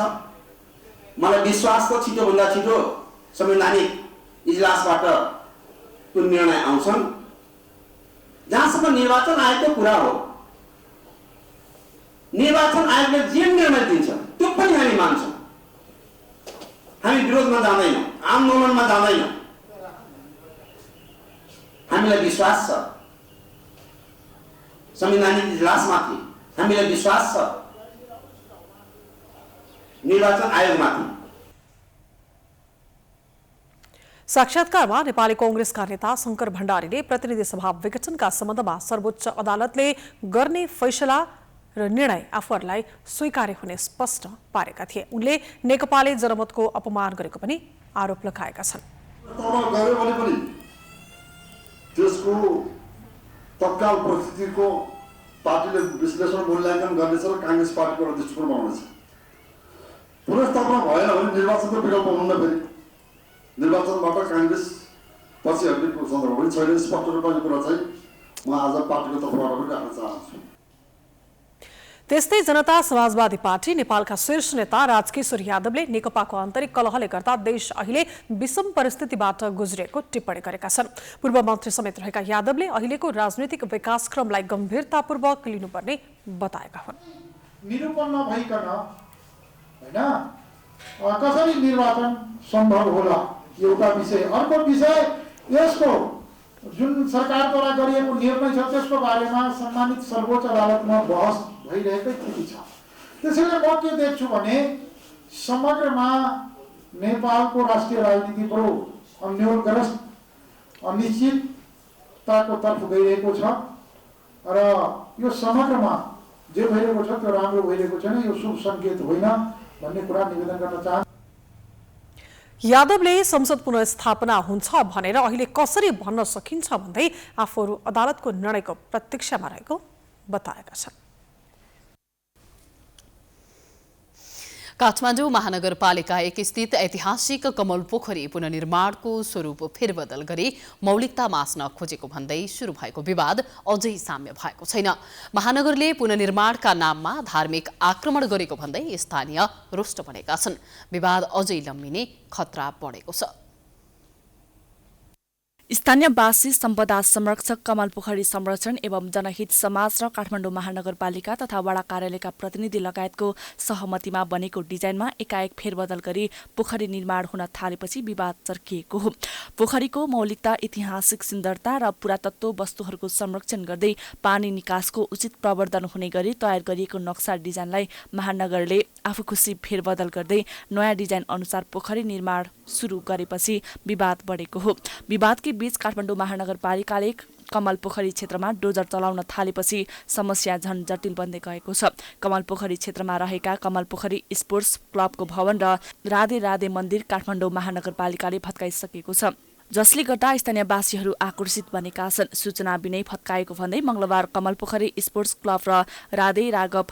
मलाई विश्वास छ छिटोभन्दा छिटो संवैधानिक इजलासबाट कुन निर्णय आउँछन्। जहाँसम्म निर्वाचन आयोगको कुरा हो, निर्वाचन आयोगले जे निर्णय दिन्छ त्यो पनि हामी मान्छौँ। हामी विरोधमा जाँदैनौँ, आन्दोलनमा जाँदैनौँ। हामीलाई विश्वास छ संवैधानिक इजलासमाथि, हामीलाई विश्वास छ निर्वाचन आयोगमाथि। साक्षात्कारमा नेपाली कांग्रेसका नेता शंकर भण्डारीले प्रतिनिधि सभा विघटनका सम्बन्धमा सर्वोच्च अदालतले गर्ने फैसला र निर्णय आफूहरूलाई स्वीकार्य हुने स्पष्ट पारेका थिए। उनले नेकपाले जनमतको अपमान गरेको पनि आरोप लगाएका छन्। त्यसको तत्काल परिस्थितिको पार्टीले विश्लेषण मूल्याङ्कन गर्नेछ र कांग्रेस पार्टीको दृष्टिकोण बनाउनेछ। पुनर्स्थापना भएन भने निर्वाचनको विकल्प हुन्न। फेरि निर्वाचनबाट कांग्रेस पछि हट्ने सन्दर्भ पनि छैन। स्पष्ट रूपमा यो कुरा चाहिँ म आज पार्टीको तर्फबाट पनि राख्न चाहन्छु। त्यस्तै जनता समाजवादी पार्टी नेपालका शीर्ष नेता राजकिशोर यादवले नेकपाको आन्तरिक कलहले गर्दा देश अहिले विषम परिस्थितिबाट गुज्रिएको टिप्पणी गरेका छन्। पूर्व मन्त्री समेत रहेका यादवले अहिलेको राजनीतिक विकासक्रमलाई गम्भीरतापूर्वक लिनुपर्ने बताएका हुन्। निरूपण नभइकन हैन कसरी निर्वाचन सम्भव होला एउटा विषय। अर्को विषय यसको जुन सरकारद्वारा गरिएको निर्णय छ त्यसको बारेमा सम्मानित सर्वोच्च अदालतमा बहस भइरहेकै स्थिति छ। त्यसैले म के देख्छु भने समग्रमा नेपालको राष्ट्रिय राजनीतिको अन्योलग्रस्त अनिश्चितताको तर्फ गइरहेको छ र यो समग्रमा जे भइरहेको छ त्यो राम्रो भइरहेको छैन, यो शुभ सङ्केत होइन भन्ने कुरा निवेदन गर्न चाहन्छु। यादवले संसद पुनर्स्थापना हुन्छ भनेर अहिले कसरी भन्न सकिन्छ भन्दै आफूहरू अदालतको निर्णयको प्रतीक्षामा रहेको बताएका छन्। काठमाडौँ महानगरपालिका 1 स्थित ऐतिहासिक कमल पोखरी पुनर्निर्माणको स्वरूप फेरबदल गरी मौलिकता मास्न खोजेको भन्दै सुरु भएको विवाद अझै साम्य भएको छैन। महानगरले पुनर्निर्माणका नाममा धार्मिक आक्रमण गरेको भन्दै स्थानीय रुष्ट बनेका छन्। विवाद अझै लम्बिने खतरा बढेको छ। स्थानीयवासी सम्पदा संरक्षक कमल पोखरी संरक्षण एवं जनहित समाज र काठमाडौँ महानगरपालिका तथा वडा कार्यालयका प्रतिनिधि लगायतको सहमतिमा बनेको डिजाइनमा एकाएक फेरबदल गरी पोखरी निर्माण हुन थालेपछि विवाद चर्किएको हो। पोखरीको मौलिकता, ऐतिहासिक सुन्दरता र पुरातत्व वस्तुहरूको संरक्षण गर्दै पानी निकासको उचित प्रवर्धन हुने गरी तयार गरिएको नक्सा डिजाइनलाई महानगरले आफू खुसी फेरबदल गर्दै नयाँ डिजाइन अनुसार पोखरी निर्माण सुरु गरेपछि विवाद बढेको हो। विवादकै बीच काठमाडौँ महानगरपालिकाले कमल पोखरी क्षेत्रमा डोजर चलाउन थालेपछि समस्या झन जटिल बन्दै गएको छ। कमल पोखरी क्षेत्रमा रहेका कमल पोखरी स्पोर्ट्स क्लबको भवन र राधे राधे मन्दिर काठमाडौँ महानगरपालिकाले भत्काइसकेको छ, जसले गर्दा स्थानीयवासीहरू आकर्षित बनेका छन्। सूचना बिनै भत्काएको भन्दै मंगलबार कमल पोखरी स्पोर्ट्स क्लब र राधे राघव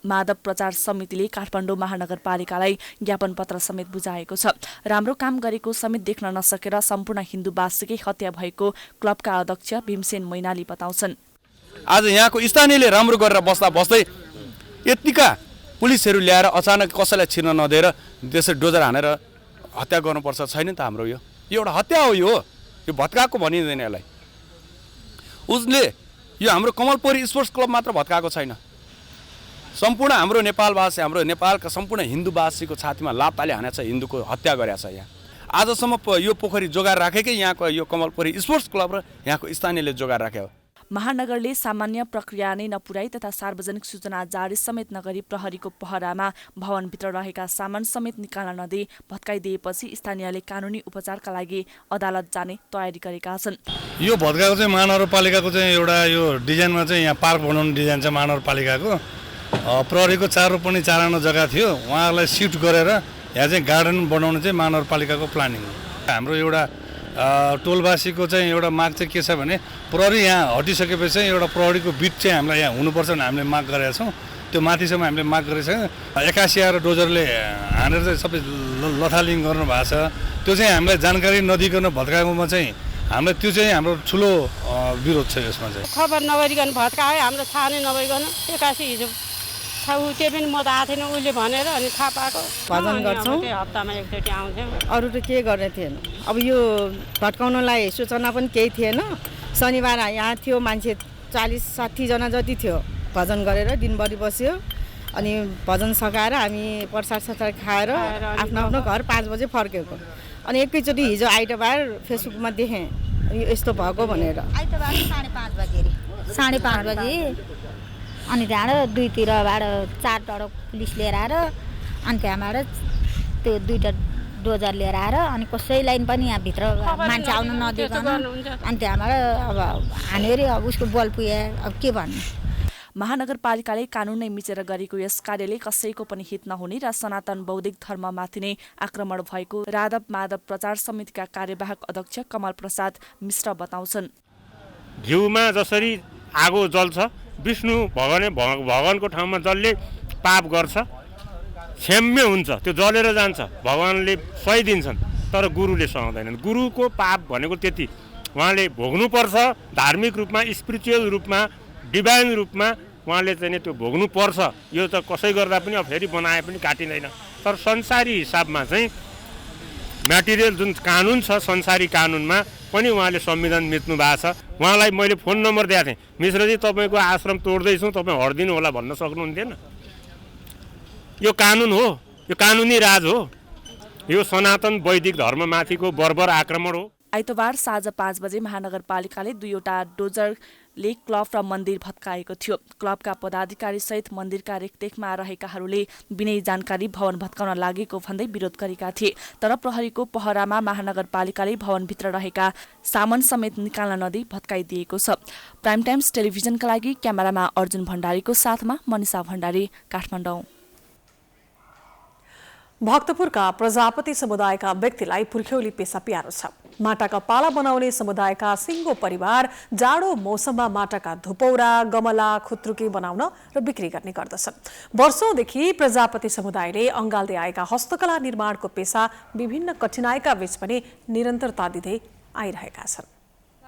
माधव प्रचार समितिले काठमाडौँ महानगरपालिकालाई ज्ञापन पत्र समेत बुझाएको छ। राम्रो काम गरेको समेत देख्न नसकेर सम्पूर्ण हिन्दूवासीकै हत्या भएको क्लबका अध्यक्ष भीमसेन मैनाली बताउँछन्। आज यहाँको स्थानीयले राम्रो गरेर बस्दा बस्दै यतिका पुलिसहरू ल्याएर अचानक कसैलाई छिर्न नदिएर त्यसरी डोजर हानेर हत्या गर्नुपर्छ छैन त। हाम्रो यो एउटा हत्या हो, यो भत्काएको भनिँदैन यसलाई। उसले यो हाम्रो कमल पोखरी स्पोर्ट्स क्लब मात्र भत्काएको छैन, सम्पूर्ण हाम्रो नेपालवासी, हाम्रो नेपालका सम्पूर्ण हिन्दूवासीको छातीमा लात्ताले हानेको छ, हिन्दूको हत्या गरेको छ। यहाँ आजसम्म यो पोखरी जोगाएर राखेकै यहाँको यो कमल पोखरी स्पोर्ट्स क्लब र यहाँको स्थानीयले जोगाएर राख्यो। महानगरले सामान्य प्रक्रिया नै नपुर्याई तथा सार्वजनिक सूचना जारी समेत नगरी प्रहरीको पहरामा भवनभित्र रहेका सामान समेत निकाल्न नदिई भत्काइदिएपछि स्थानीयले कानुनी उपचारका लागि अदालत जाने तयारी गरेका छन्। यो भत्काएको चाहिँ महानगरपालिकाको चाहिँ एउटा यो डिजाइनमा चाहिँ यहाँ पार्क बनाउने डिजाइन छ महानगरपालिकाको। प्रहरीको 4 रोपनी 4 आना जग्गा थियो, उहाँहरूलाई सिफ्ट गरेर यहाँ चाहिँ गार्डन बनाउने चाहिँ महानगरपालिकाको प्लानिङ हो। हाम्रो एउटा टोलवासीको चाहिँ एउटा माग चाहिँ के छ भने प्रहरी यहाँ हटिसकेपछि चाहिँ एउटा प्रहरीको बिट चाहिँ हामीलाई यहाँ हुनुपर्छ भने हामीले माग गरेका छौँ। त्यो माथिसम्म हामीले माग गरेका छौँ। 81 आएर डोजरले हानेर चाहिँ सबै लथालिङ गर्नु भएको छ। त्यो चाहिँ हामीलाई जानकारी नदिकन भत्काएकोमा चाहिँ हामीलाई त्यो चाहिँ हाम्रो ठुलो विरोध छ। यसमा चाहिँ खबर नगरिकन भत्कायो, हाम्रो थाहा नै नभइकन 81 हिजो त्यो पनि म त आएको थिएन, उसले भनेर अनि थाहा पाएको। भजन गर्छौँ, हप्तामा एकचोटि आउँथ्यौँ। अरू त के गर्ने थिएन। अब यो भट्काउनलाई सूचना पनि केही थिएन। शनिबार यहाँ थियो मान्छे 40-60 जना जति थियो, भजन गरेर दिनभरि बस्यो। अनि भजन सकाएर हामी प्रसाद ससाद खाएर आफ्नो आफ्नो घर 5 बजे फर्केको। अनि एकैचोटि हिजो आइतबार फेसबुकमा देखेँ यस्तो भएको भनेर। आइतबार 5:30 बजे 5:30 बजे अनि त्यहाँबाट 2तिरबाट 4 टडक पुलिस लिएर आएर अनि त्यहाँबाट त्यो 2टा डोजर लिएर आएर अनि कसैलाई पनि यहाँभित्र मान्छे आउनु नदिकन अनि त्यहाँबाट अब हानेर अब उसको बल पुगे। अब के भन्नु। महानगरपालिकाले कानुन नै मिचेर गरेको यस कार्यले कसैको पनि हित नहुने र सनातन बौद्धिक धर्ममाथि नै आक्रमण भएको राधव माधव प्रचार समितिका कार्यवाहक अध्यक्ष कमल प्रसाद मिश्र बताउँछन्। घिउमा जसरी आगो जल्छ, विष्णु भगवानको ठाउँमा जसले पाप गर्छ क्षम्य हुन्छ, त्यो जलेर जान्छ, भगवानले सही दिन्छन्। तर गुरुले सहँदैनन्। गुरुको पाप भनेको त्यति, उहाँले भोग्नुपर्छ। धार्मिक रूपमा, स्पिरिचुअल रूपमा, डिभाइन रूपमा उहाँले चाहिँ त्यो भोग्नुपर्छ। यो त कसै गर्दा पनि अब फेरि बनाए पनि काटिँदैन। तर संसारी हिसाबमा चाहिँ म्याटेरियल जुन कानुन छ, संसारी कानुनमा पनि उहाँले संविधान मिच्नु भएको छ। उहाँलाई मैले फोन नम्बर दिएको थिएँ, मिश्रजी तपाईँको आश्रम तोड्दैछौँ, तपाईँ हटिदिनु होला भन्न सक्नुहुन्थेन। यो कानुन हो, यो कानुनी राज हो, यो सनातन वैदिक धर्ममाथिको बर्बर आक्रमण हो। आइतबार साँझ 5 बजे महानगरपालिकाले 2वटा डोजरले क्लब र मन्दिर भत्काएको थियो। क्लबका पदाधिकारी सहित मन्दिरका रेखदेखमा रहेकाहरूले बिनै जानकारी भवन भत्काउन लागेको भन्दै विरोध गरेका थिए। तर प्रहरीको पहरामा महानगरपालिकाले भवनभित्र रहेका सामान समेत निकाल्न नदिई भत्काइदिएको छ। प्राइम टाइम्स टेलिभिजनका लागि क्यामेरामा अर्जुन भण्डारीको साथमा मनिषा भण्डारी, काठमाडौँ। भक्तपुरका प्रजापति समुदायका व्यक्तिलाई पुर्ख्यौली पेसा प्यारो छ। माटाका पाला बनाउने समुदायका सिङ्गो परिवार जाडो मौसममा माटाका धुपौरा, गमला, खुत्रुकी बनाउन र बिक्री गर्ने गर्दछन्। वर्षौंदेखि प्रजापति समुदायले अङ्गाल्दै आएका हस्तकला निर्माणको पेसा विभिन्न कठिनाइका बीच पनि निरन्तरता दिँदै आइरहेका छन्।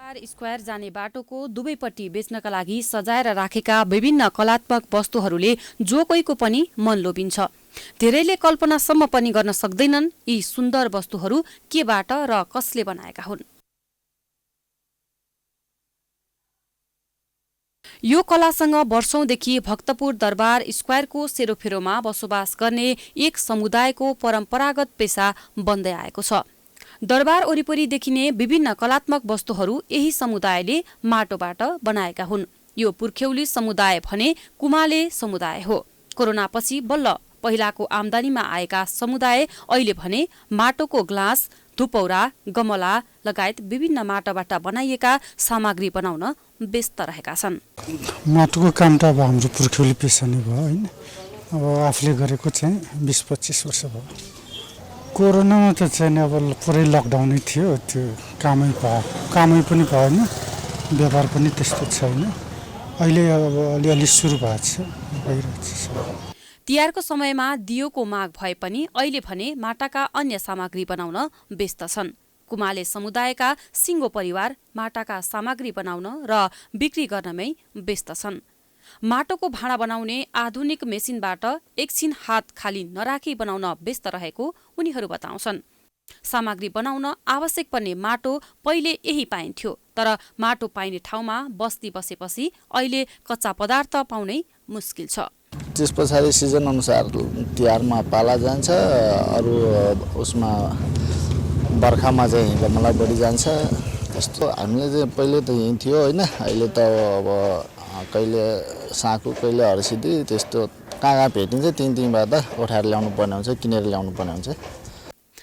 स्क्वायर जाने बाटोको दुवैपट्टि बेच्नका लागि सजाएर राखेका विभिन्न कलात्मक वस्तुहरूले जो कोहीको पनि मन लोभिन्छ। धेरैले कल्पनासम्म पनि गर्न सक्दैनन् यी सुन्दर वस्तुहरू केबाट र कसले बनाएका हुन्। यो कलासँग वर्षौंदेखि भक्तपुर दरबार स्क्वायरको सेरोफेरोमा बसोबास गर्ने एक समुदायको परम्परागत पेसा बन्दै आएको छ। दरबार वरिपरि देखिने विभिन्न कलात्मक वस्तुहरू यही समुदायले माटोबाट बनाएका हुन्। यो पुर्ख्यौली समुदाय भने कुमाले समुदाय हो। कोरोनापछि बल्ल पहिलाको आम्दानीमा आएका समुदाय अहिले भने माटोको ग्लास, धुपौरा, गमला लगायत विभिन्न माटोबाट बनाइएका सामग्री बनाउन व्यस्त रहेका छन्। माटोको काम त अब हाम्रो पुर्ख्यौली पेसा नै भयो होइन। अब आफूले गरेको चाहिँ 20-25 वर्ष भयो। कोरोनामा त चाहिँ अब पुरै लकडाउनै थियो, त्यो कामै पनि भएन, व्यापार पनि त्यस्तो छैन। अहिले अब अलिअलि सुरु भएको छ, भइरहेको छ। तिहारको समयमा दियोको माग भए पनि अहिले भने माटाका अन्य सामग्री बनाउन व्यस्त छन्। कुमाले समुदायका सिङ्गो परिवार माटाका सामग्री बनाउन र बिक्री गर्नमै व्यस्त छन्। माटोको भाँडा बनाउने आधुनिक मेसिनबाट एकछिन हात खाली नराखी बनाउन व्यस्त रहेको उनीहरू बताउँछन्। सामग्री बनाउन आवश्यक पर्ने माटो पहिले यही पाइन्थ्यो, तर माटो पाइने ठाउँमा बस्ती बसेपछि अहिले कच्चा पदार्थ पाउनै मुस्किल छ। त्यस पछाडि सिजन अनुसार तिहारमा पाला जान्छ, अरू उसमा बर्खामा चाहिँ गमला बढी जान्छ। त्यस्तो हामीले चाहिँ पहिले त यहीँ थियो होइन, अहिले त अब कहिले साँकु कहिले हर्सिदी त्यस्तो कहाँ भेटिन्छ तीबाट उठाएर ल्याउनु पर्ने हुन्छ, किनेर ल्याउनु पर्ने हुन्छ।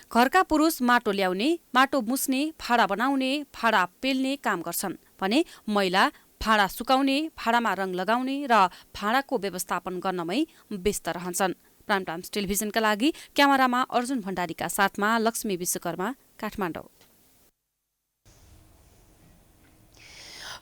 घरका पुरुष माटो ल्याउने, माटो मुस्ने, भाँडा बनाउने, भाँडा पेल्ने काम गर्छन् भने महिला भाँडा सुकाउने, भाँडामा रङ लगाउने र भाँडाको व्यवस्थापन गर्नमै व्यस्त रहन्छन्। प्राइम टाइम्स टेलिभिजनका लागि क्यामेरामा अर्जुन भण्डारीका साथमा लक्ष्मी विश्वकर्मा, काठमाडौँ।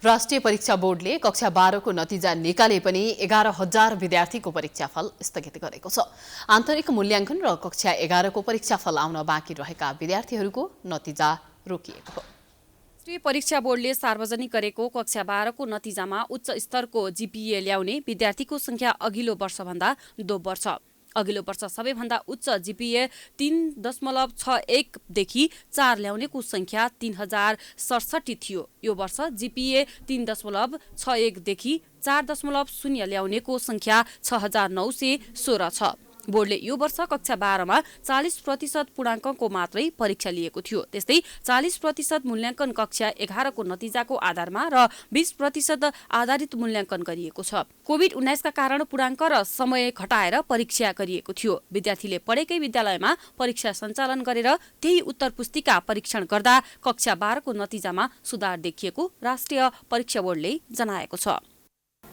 राष्ट्रिय परीक्षा बोर्डले कक्षा 12 को नतिजा निकाले पनि 11,000 विद्यार्थीको परीक्षाफल स्थगित गरेको छ। आन्तरिक मूल्याङ्कन र कक्षा 11 को परीक्षाफल आउन बाँकी रहेका विद्यार्थीहरूको नतिजा रोकिएको हो। राष्ट्रिय परीक्षा बोर्डले सार्वजनिक गरेको कक्षा 12 को नतिजामा उच्च स्तरको जीपीए ल्याउने विद्यार्थीको संख्या अघिल्लो वर्षभन्दा दोब्बर छ। अघिल्लो वर्ष सबैभन्दा उच्च जीपीए 3.61 देखि 4 ल्याउनेको संख्या 3067 थियो। यो वर्ष जीपीए 3.61 देखि 4.0 ल्याउनेको संख्या 6916 छ। बोर्डले यो वर्ष कक्षा 12 मा 40% पूर्णाङ्कको मात्रै परीक्षा लिएको थियो। त्यस्तै 40% मूल्याङ्कन कक्षा 11 को नतिजाको आधारमा र 20% आधारित मूल्याङ्कन गरिएको छ। कोभिड-19 का कारण पूर्णाङ्क र समय घटाएर परीक्षा गरिएको थियो। विद्यार्थीले पढेकै विद्यालयमा परीक्षा सञ्चालन गरेर त्यही उत्तर पुस्तिका परीक्षण गर्दा कक्षा 12 को नतिजामा सुधार देखिएको राष्ट्रिय परीक्षा बोर्डले जनाएको छ।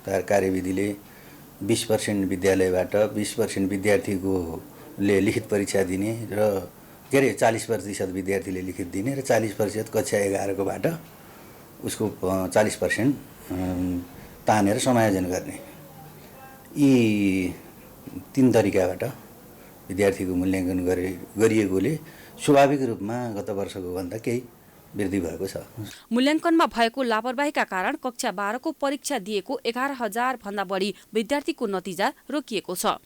कार्यविधिले 20% विद्यालयबाट 20% विद्यार्थीले लिखित परीक्षा दिने र 40% विद्यार्थीले लिखित दिने र 40% कक्षा 11 कोबाट उसको 40% तानेर समायोजन गर्ने, यी 3 तरिकाबाट विद्यार्थीको मूल्याङ्कन गरिएकोले स्वाभाविक रूपमा गत वर्षको भन्दा केही वृद्धि भएको छ। मूल्याङ्कनमा भएको लापरवाहीका कारण कक्षा 12 को परीक्षा दिएको 11,000 भन्दा बढी विद्यार्थीको नतिजा रोकिएको छ।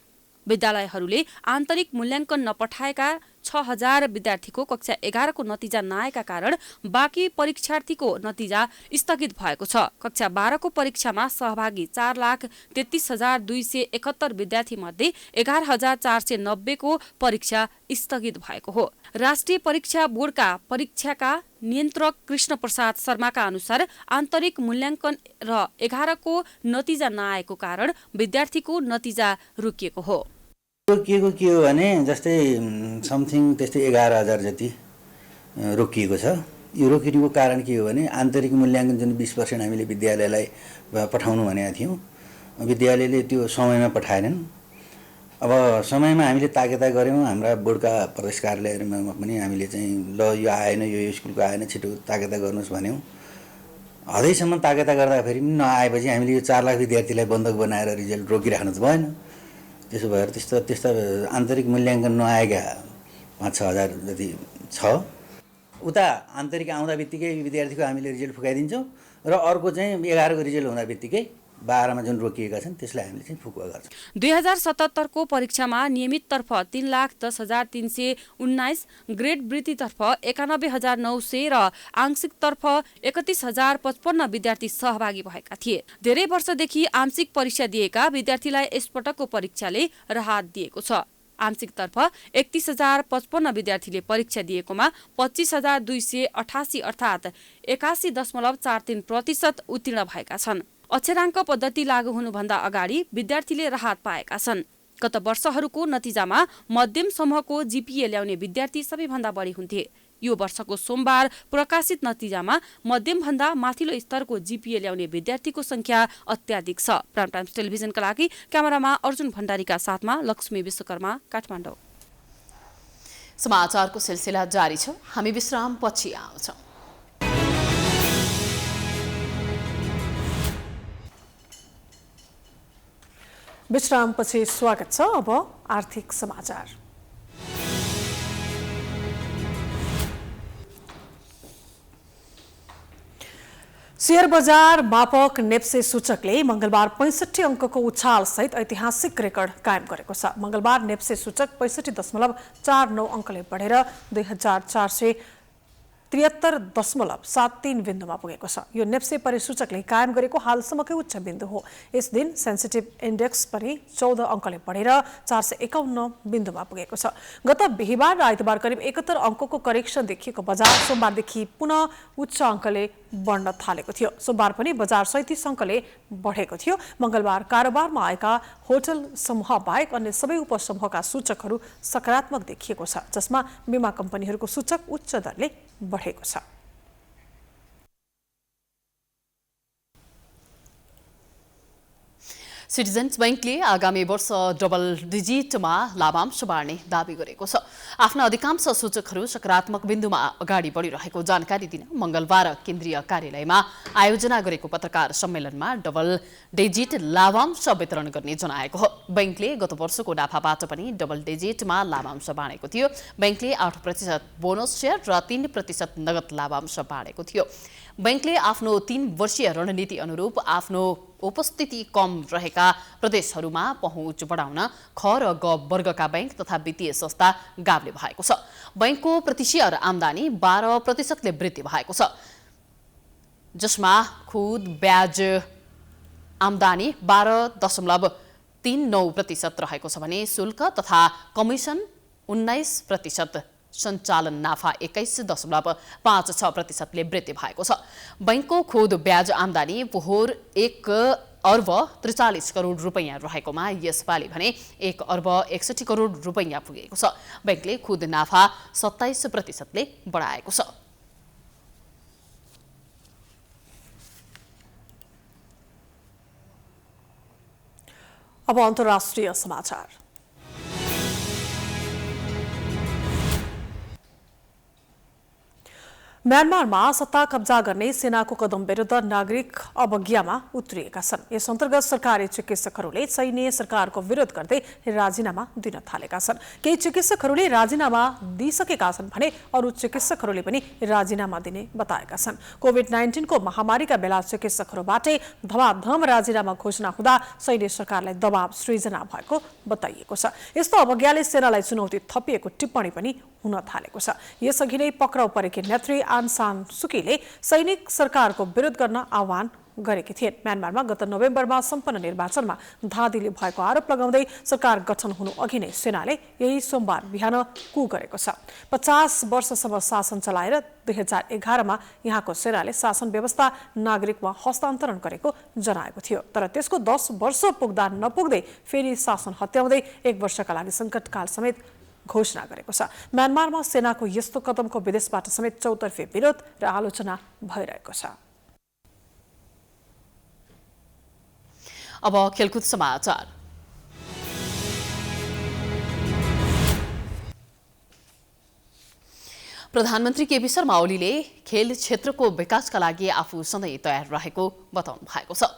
विद्यालयहरूले आन्तरिक मूल्याङ्कन नपठाएका 6000 विद्यार्थीको कक्षा 11 को नतिजा नआएका कारण बाँकी परीक्षार्थीको नतिजा स्थगित भएको छ। कक्षा 12 को परीक्षामा सहभागी 4,33,271 विद्यार्थी मध्ये 11,490 को परीक्षा स्थगित भएको हो। राष्ट्रिय परीक्षा बोर्डका परीक्षाका नियन्त्रक कृष्ण प्रसाद शर्माका अनुसार आन्तरिक मूल्याङ्कन र 11 को नतिजा नआएको कारण विद्यार्थीको नतिजा रोकिएको हो। रोकिएको के हो भने जस्तै समथिङ त्यस्तै 11,000 जति रोकिएको छ। यो रोकिनुको कारण के हो भने आन्तरिक मूल्याङ्कन जुन 20% हामीले विद्यालयलाई पठाउनु भनेका थियौँ, विद्यालयले त्यो समयमा पठाएनन्। अब समयमा हामीले ताकेता गऱ्यौँ, हाम्रा बोर्डका प्रदेश कार्यालयहरूमा पनि हामीले चाहिँ ल यो आएन, यो स्कुलको आएन, छिटो ताकेता गर्नुहोस् भन्यौँ। हदैसम्म ताकेता गर्दाखेरि पनि नआएपछि हामीले यो 4 लाख विद्यार्थीलाई बन्धक बनाएर रिजल्ट रोकिराख्नु त भएन। त्यसो भएर त्यस्ता आन्तरिक मूल्याङ्कन नआएका 5-6 हजार जति छ। उता आन्तरिक आउँदा बित्तिकै विद्यार्थीको हामीले रिजल्ट फुकाइदिन्छौँ र अर्को चाहिँ 11 को रिजल्ट हुँदा बित्तिकै 12 मा जुन रोकिएका छन् त्यसलाई हामीले चाहिँ फुकुवा गर्छौँ। 2077 को परीक्षामा नियमिततर्फ 3,10,319, ग्रेड वृत्तितर्फ 91,900 र आंशिकतर्फ 31,055 विद्यार्थी सहभागी भएका थिए। धेरै वर्षदेखि आंशिक परीक्षा दिएका विद्यार्थीलाई यसपटकको परीक्षाले राहत दिएको छ। आंशिकतर्फ 31,055 विद्यार्थीले परीक्षा दिएकोमा 25,288 अर्थात् 81.43% उत्तीर्ण भएका छन्। अक्षराङ्क पद्धति लागू हुनुभन्दा अगाडि विद्यार्थीले राहत पाएका छन्। गत वर्षहरूको नतिजामा मध्यम समूहको जीपीए ल्याउने विद्यार्थी सबैभन्दा बढी हुन्थे। यो वर्षको सोमबार प्रकाशित नतिजामा मध्यमभन्दा माथिल्लो स्तरको जीपीए ल्याउने विद्यार्थीको संख्या अत्याधिक छ। प्राइम टाइम्स टेलिभिजनका लागि क्यामेरामा अर्जुन भण्डारीका साथमा लक्ष्मी विश्वकर्मा, काठमाडौँ। समाचारको सिलसिला जारी छ, हामी विश्राम पछि आउँछौँ। विश्रामपछि स्वागत छ। अब आर्थिक समाचार। शेयर बजार मापक नेप्से सूचकले मंगलबार 65 अङ्कको उछालसहित ऐतिहासिक रेकर्ड कायम गरेको छ। मंगलबार नेप्से सूचक 65.49 अङ्कले बढेर 2473.73 बिन्दुमा पुगेको छ। यो नेप्से परिसूचकले कायम गरेको हालसम्मकै उच्च बिन्दु हो। यस दिन सेन्सिटिभ इन्डेक्स पनि 14 अङ्कले बढेर 451 बिन्दुमा पुगेको छ। गत बिहीबार र आइतबार करिब 71 अङ्कको करेक्सन देखिएको बजार सोमबारदेखि पुनः उच्च अङ्कले बढ्न थालेको थियो। सोमबार पनि बजार 37 अङ्कले बढेको थियो। मंगलबार कारोबारमा आएका होटल समूह बाहेक अन्य सबै उपसमूहका सूचकहरू सकारात्मक देखिएको छ, जसमा बीमा कम्पनीहरूको सूचक उच्च दरले बढेको छ। सिटिजन्स बैंकले आगामी वर्ष डबल डिजिटमा लाभांश बाँड्ने दावी गरेको छ। आफ्ना अधिकांश सूचकहरू सकारात्मक बिन्दुमा अगाडि बढिरहेको जानकारी दिन मंगलबार केन्द्रीय कार्यालयमा आयोजना गरेको पत्रकार सम्मेलनमा डबल डिजिट लाभांश वितरण गर्ने जनाएको हो। बैंकले गत वर्षको नाफाबाट पनि डबल डिजिटमा लाभांश बाँडेको थियो। बैंकले 8% बोनस शेयर र 3% नगद लाभांश बाँडेको थियो। बैंकले आफ्नो 3 वर्षीय रणनीति अनुरूप आफ्नो उपस्थिति कम रहेका प्रदेशहरूमा पहुँच बढाउन ख र ग वर्गका बैंक तथा वित्तीय संस्था गाभ्ले भएको छ। बैंकको प्रति शेयर आम्दानी 12% वृद्धि भएको छ, जसमा खुद ब्याज आम्दानी 12.39% रहेको छ भने शुल्क तथा कमिसन 19%, सञ्चालन नाफा 21.56% वृद्धि भएको छ। बैंकको खुद ब्याज आम्दानी पोहोर 1,43 करोड रुपैयाँ रहेकोमा यसपालि भने 1,61 करोड रुपैयाँ पुगेको छ। बैंकले खुद नाफा 27% बढाएको छ। अब अन्तर्राष्ट्रिय समाचार। म्यानमारमा सत्ता कब्जा गर्ने सेनाको कदम विरुद्ध नागरिक अवज्ञामा उत्रिएका छन्। यस अन्तर्गत सरकारी चिकित्सकहरूले सैन्य सरकारको विरोध गर्दै राजीनामा दिन थालेका छन्। केही चिकित्सकहरूले राजीनामा दिइसकेका छन् भने अरू चिकित्सकहरूले पनि राजीनामा दिने बताएका छन्। कोभिड-19 को महामारीका बेला चिकित्सकहरूबाटै धमाधम राजीनामा घोषणा हुँदा सैन्य सरकारलाई दबाव सृजना भएको बताइएको छ। यस्तो अवज्ञाले सेनालाई चुनौती थपिएको टिप्पणी पनि हुन थालेको छ। यसअघि नै पक्राउ परेकी नेत्री आङ सान सुकीले सैनिक सरकारको विरोध गर्न आह्वान गरेकी थिइन्। म्यानमारमा गत नोभेम्बरमा सम्पन्न निर्वाचनमा धाँधीले भएको आरोप लगाउँदै सरकार गठन हुनु अघि नै सेनाले यही सोमबार बिहान कु गरेको छ। 50 वर्षसम्म शासन चलाएर 2011मा यहाँको सेनाले शासन व्यवस्था नागरिकमा हस्तान्तरण गरेको जनाएको थियो। तर त्यसको 10 वर्ष पुग्दा नपुग्दै फेरि शासन हत्याउँदै 1 वर्षका लागि सङ्कटकाल समेत घोषणा गरेको छ। म्यानमारमा सेनाको यस्तो कदमको विदेशबाट समेत चौतर्फी विरोध र आलोचना भइरहेको छ। अब खेलकुद समाचार। प्रधानमन्त्री केपी शर्मा ओलीले खेल क्षेत्रको विकासका लागि आफू सधैँ तयार रहेको बताउनु भएको छ।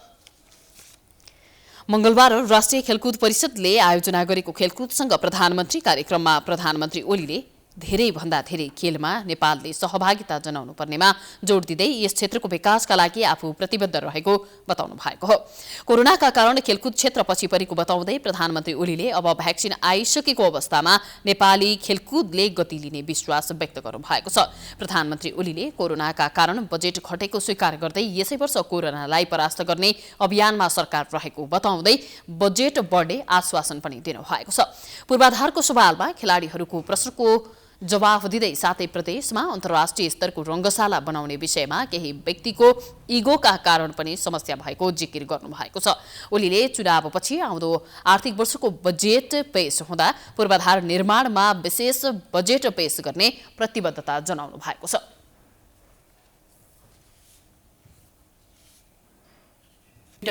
मंगलबार राष्ट्रिय खेलकुद परिषदले आयोजना गरेको खेलकुदसँग प्रधानमन्त्री कार्यक्रममा प्रधानमन्त्री ओलीले धेरै भन्दा धेरै खेलमा नेपालले सहभागिता जनाउनु पर्नेमा जोड दिँदै यस क्षेत्रको विकासका लागि आफू प्रतिबद्ध रहेको बताउनु भएको हो। कोरोनाका कारण खेलकुद क्षेत्र पछि परेको बताउँदै प्रधानमन्त्री ओलीले अब भ्याक्सिन आइसकेको अवस्थामा नेपाली खेलकुदले गति लिने विश्वास व्यक्त गर्नु भएको छ। प्रधानमन्त्री ओलीले कोरोनाका कारण बजेट घटेको स्वीकार गर्दै यसै वर्ष कोरोनालाई परास्त गर्ने अभियानमा सरकार रहेको बताउँदै बजेट बढ्ने आश्वासन पनि दिनुभएको छ। पूर्वाधारको सवालमा खेलाडीहरूको प्रश्नको जवाफ दिँदै सातै प्रदेशमा अन्तर्राष्ट्रिय स्तरको रङ्गशाला बनाउने विषयमा केही व्यक्तिको इगोका कारण पनि समस्या भएको जिकिर गर्नुभएको छ। ओलीले चुनावपछि आउँदो आर्थिक वर्षको बजेट पेश हुँदा पूर्वाधार निर्माणमा विशेष बजेट पेश गर्ने प्रतिबद्धता जनाउनु भएको छ।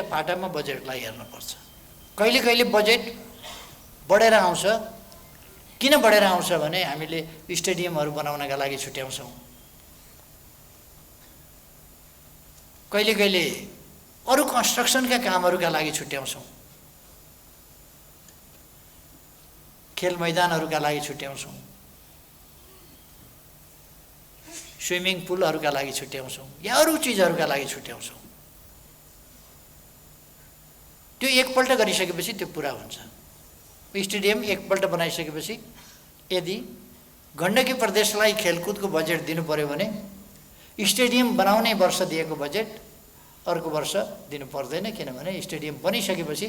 पाटामा बजेटलाई हेर्नुपर्छ। कहिले कहिले बजेट बढेर आउँछ। किन बढेर आउँछ भने हामीले स्टेडियमहरू बनाउनका लागि छुट्याउँछौँ। कहिले कहिले अरू कन्स्ट्रक्सनका कामहरूका लागि छुट्याउँछौँ। खेल मैदानहरूका लागि छुट्याउँछौँ। स्विमिङ पुलहरूका लागि छुट्याउँछौँ या अरू चिजहरूका लागि छुट्याउँछौँ। त्यो एकपल्ट गरिसकेपछि त्यो पुरा हुन्छ। स्टेडियम एकपल्ट बनाइसकेपछि यदि गण्डकी प्रदेशलाई खेलकुदको बजेट दिनु पर्यो भने स्टेडियम बनाउने वर्ष दिएको बजेट अर्को वर्ष दिनु पर्दैन, किनभने स्टेडियम बनिसकेपछि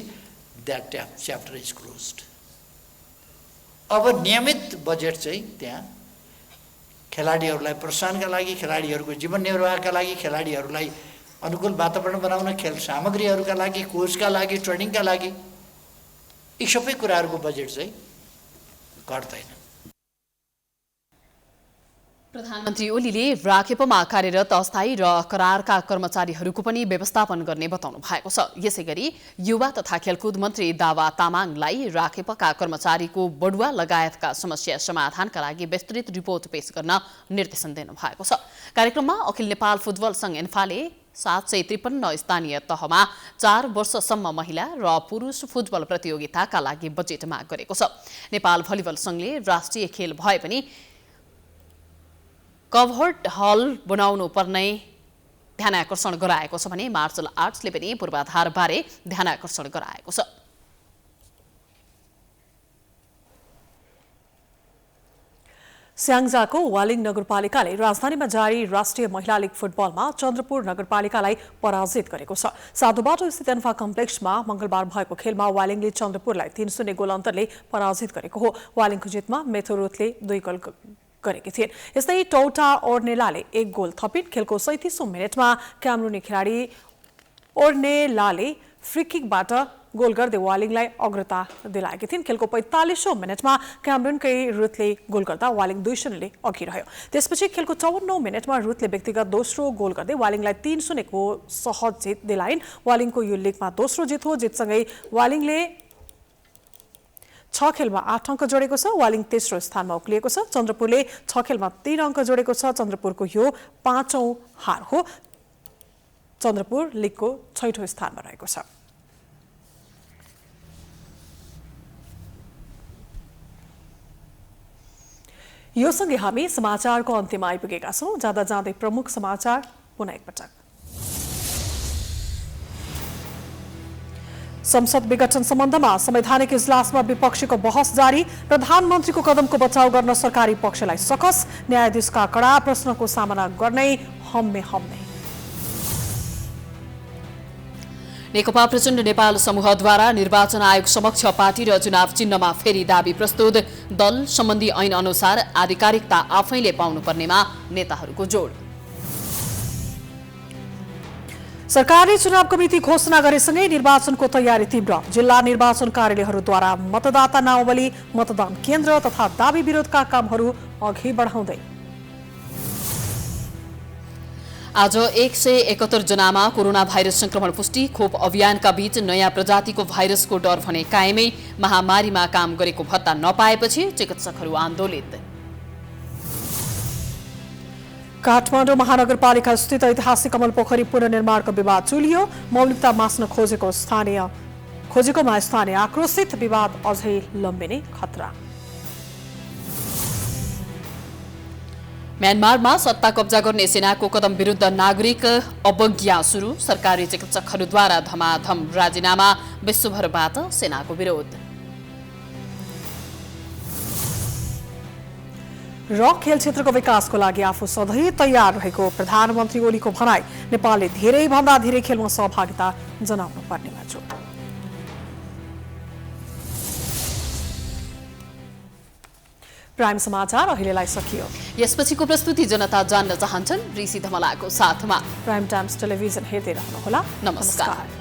द्याट च्याप्टर इज क्लोज्ड। अब नियमित बजेट चाहिँ त्यहाँ खेलाडीहरूलाई प्रोत्साहनका लागि, खेलाडीहरूको जीवन निर्वाहका लागि, खेलाडीहरूलाई अनुकूल वातावरण बनाउन, खेल सामग्रीहरूका लागि, कोचका लागि, ट्रेनिङका लागि, यी सबै कुराहरूको बजेट चाहिँ घट्दैन। प्रधानमन्त्री ओलीले राखेपमा कार्यरत अस्थायी र करारका कर्मचारीहरूको पनि व्यवस्थापन गर्ने बताउनु भएको छ। यसैगरी युवा तथा खेलकुद मन्त्री दावा तामाङलाई राखेपका कर्मचारीको बढुवा लगायतका समस्या समाधानका लागि विस्तृत रिपोर्ट पेश गर्न निर्देशन दिनु भएको छ। कार्यक्रममा अखिल नेपाल फुटबल संघ एन्फाले 753 स्थानीय तहमा 4 वर्षसम्म महिला र पुरुष फुटबल प्रतियोगिताका लागि बजेट माग गरेको छ। नेपाल भलिबल संघले राष्ट्रिय खेल भए पनि कभर्ड हल बनाउनु पर्ने ध्यानाकर्षण गराएको छ भने मार्शल आर्ट्सले पनि पूर्वाधारबारे ध्यानाकर्षण गराएको छ। स्याङ्जाको वालिङ नगरपालिकाले राजधानीमा जारी राष्ट्रिय महिला लीग फुटबलमा चन्द्रपुर नगरपालिकालाई पराजित गरेको छ। साधुबाटो स्थित एन्फा कम्प्लेक्समा मंगलबार भएको खेलमा वालिङले चन्द्रपुरलाई 3-0 गोल अन्तरले पराजित गरेको हो। वालिङको जितमा मेथोरुथले 2 गोल गरेकी थिइन्। यस्तै टौटा ओर्नेलाले 1 गोल थपिन्। खेलको 37औं मिनेटमा क्यामरुनी खेलाडी ओर्नेलाले फ्रीकिकबाट गोल गर्दै वालिङलाई अग्रता दिलाएकी थिइन्। खेलको 45औं मिनेटमा क्यामरुनकै रुथले गोल गर्दा वालिङ 2-0 अघि रह्यो। त्यसपछि खेलको 54औं मिनेटमा रुथले व्यक्तिगत दोस्रो गोल गर्दै वालिङलाई 3-0 को सहज जित दिलाइन्। वालिङको यो लिगमा दोस्रो जित हो। जितसँगै वालिङले 6 खेलमा 8 अङ्क जोडेको छ। वालिङ तेस्रो स्थानमा उक्लिएको छ। चन्द्रपुरले 6 खेलमा 3 अङ्क जोडेको छ। चन्द्रपुरको यो 5औं हार हो। चन्द्रपुर लिगको 6औं स्थानमा रहेको छ। यो सँगै हामी समाचारको अन्त्यमा आइपुगेका छौं। जाँदा जाँदै प्रमुख समाचार पुनः एकपटक। संसद विघटन सम्बन्धमा संवैधानिक इजलासमा विपक्षीको बहस जारी। प्रधानमन्त्रीको कदमको बचाउ गर्न सरकारी पक्षलाई सकस। न्यायाधीशका कडा प्रश्नको सामना गर्नै हम्मे हम्मे। नेकपा प्रचण्ड नेपाल समूहद्वारा निर्वाचन आयोग समक्ष पार्टी र चुनाव चिन्हमा फेरि दाबी प्रस्तुत। दल सम्बन्धी ऐन अनुसार आधिकारिकता आफैले पाउनुपर्नेमा नेताहरूको जोड। सरकारले चुनाव कमिटी घोषणा गरेसँगै निर्वाचनको तयारी तीव्र। जिल्ला निर्वाचन कार्यालयहरूद्वारा मतदाता नामावली, मतदान केन्द्र तथा दाबी विरोधका कामहरू अघि बढाउँदै। आज 171 जनामा कोरोना भाइरस संक्रमण पुष्टि। खोप अभियानका बीच नयाँ प्रजातिको भाइरसको डर भने कायमै। महामारीमा काम गरेको भत्ता नपाएपछि चिकित्सकहरू आन्दोलित। काठमाडौँ महानगरपालिका स्थित ऐतिहासिक कमल पोखरी पुनर्निर्माणको विवाद चुलियो। मौलिकता मास्न खोजेकोमा स्थानीय आक्रोशित। विवाद अझै लम्बिने खतरा। म्यानमारमा सत्ता कब्जा गर्ने सेनाको कदम विरुद्ध नागरिक अवज्ञा सुरु। सरकारी चिकित्सकहरूद्वारा धमाधम राजीनामा। विश्वभरबाट सेनाको विरोध। र खेल क्षेत्रको विकासको लागि आफू सधैँ तयार रहेको प्रधानमन्त्री ओलीको भनाई। नेपालले धेरैभन्दा धेरै खेलमा सहभागिता जनाउनु पर्नेमा जोड। प्राइम समाचार अहिलेलाई सकियो। यसपछिको प्रस्तुति जनता जान्न चाहन्छन् ऋषि धमलाको साथमा। प्राइम टाइम्स टेलिभिजन हेर्दै रहनुहोला। नमस्कार।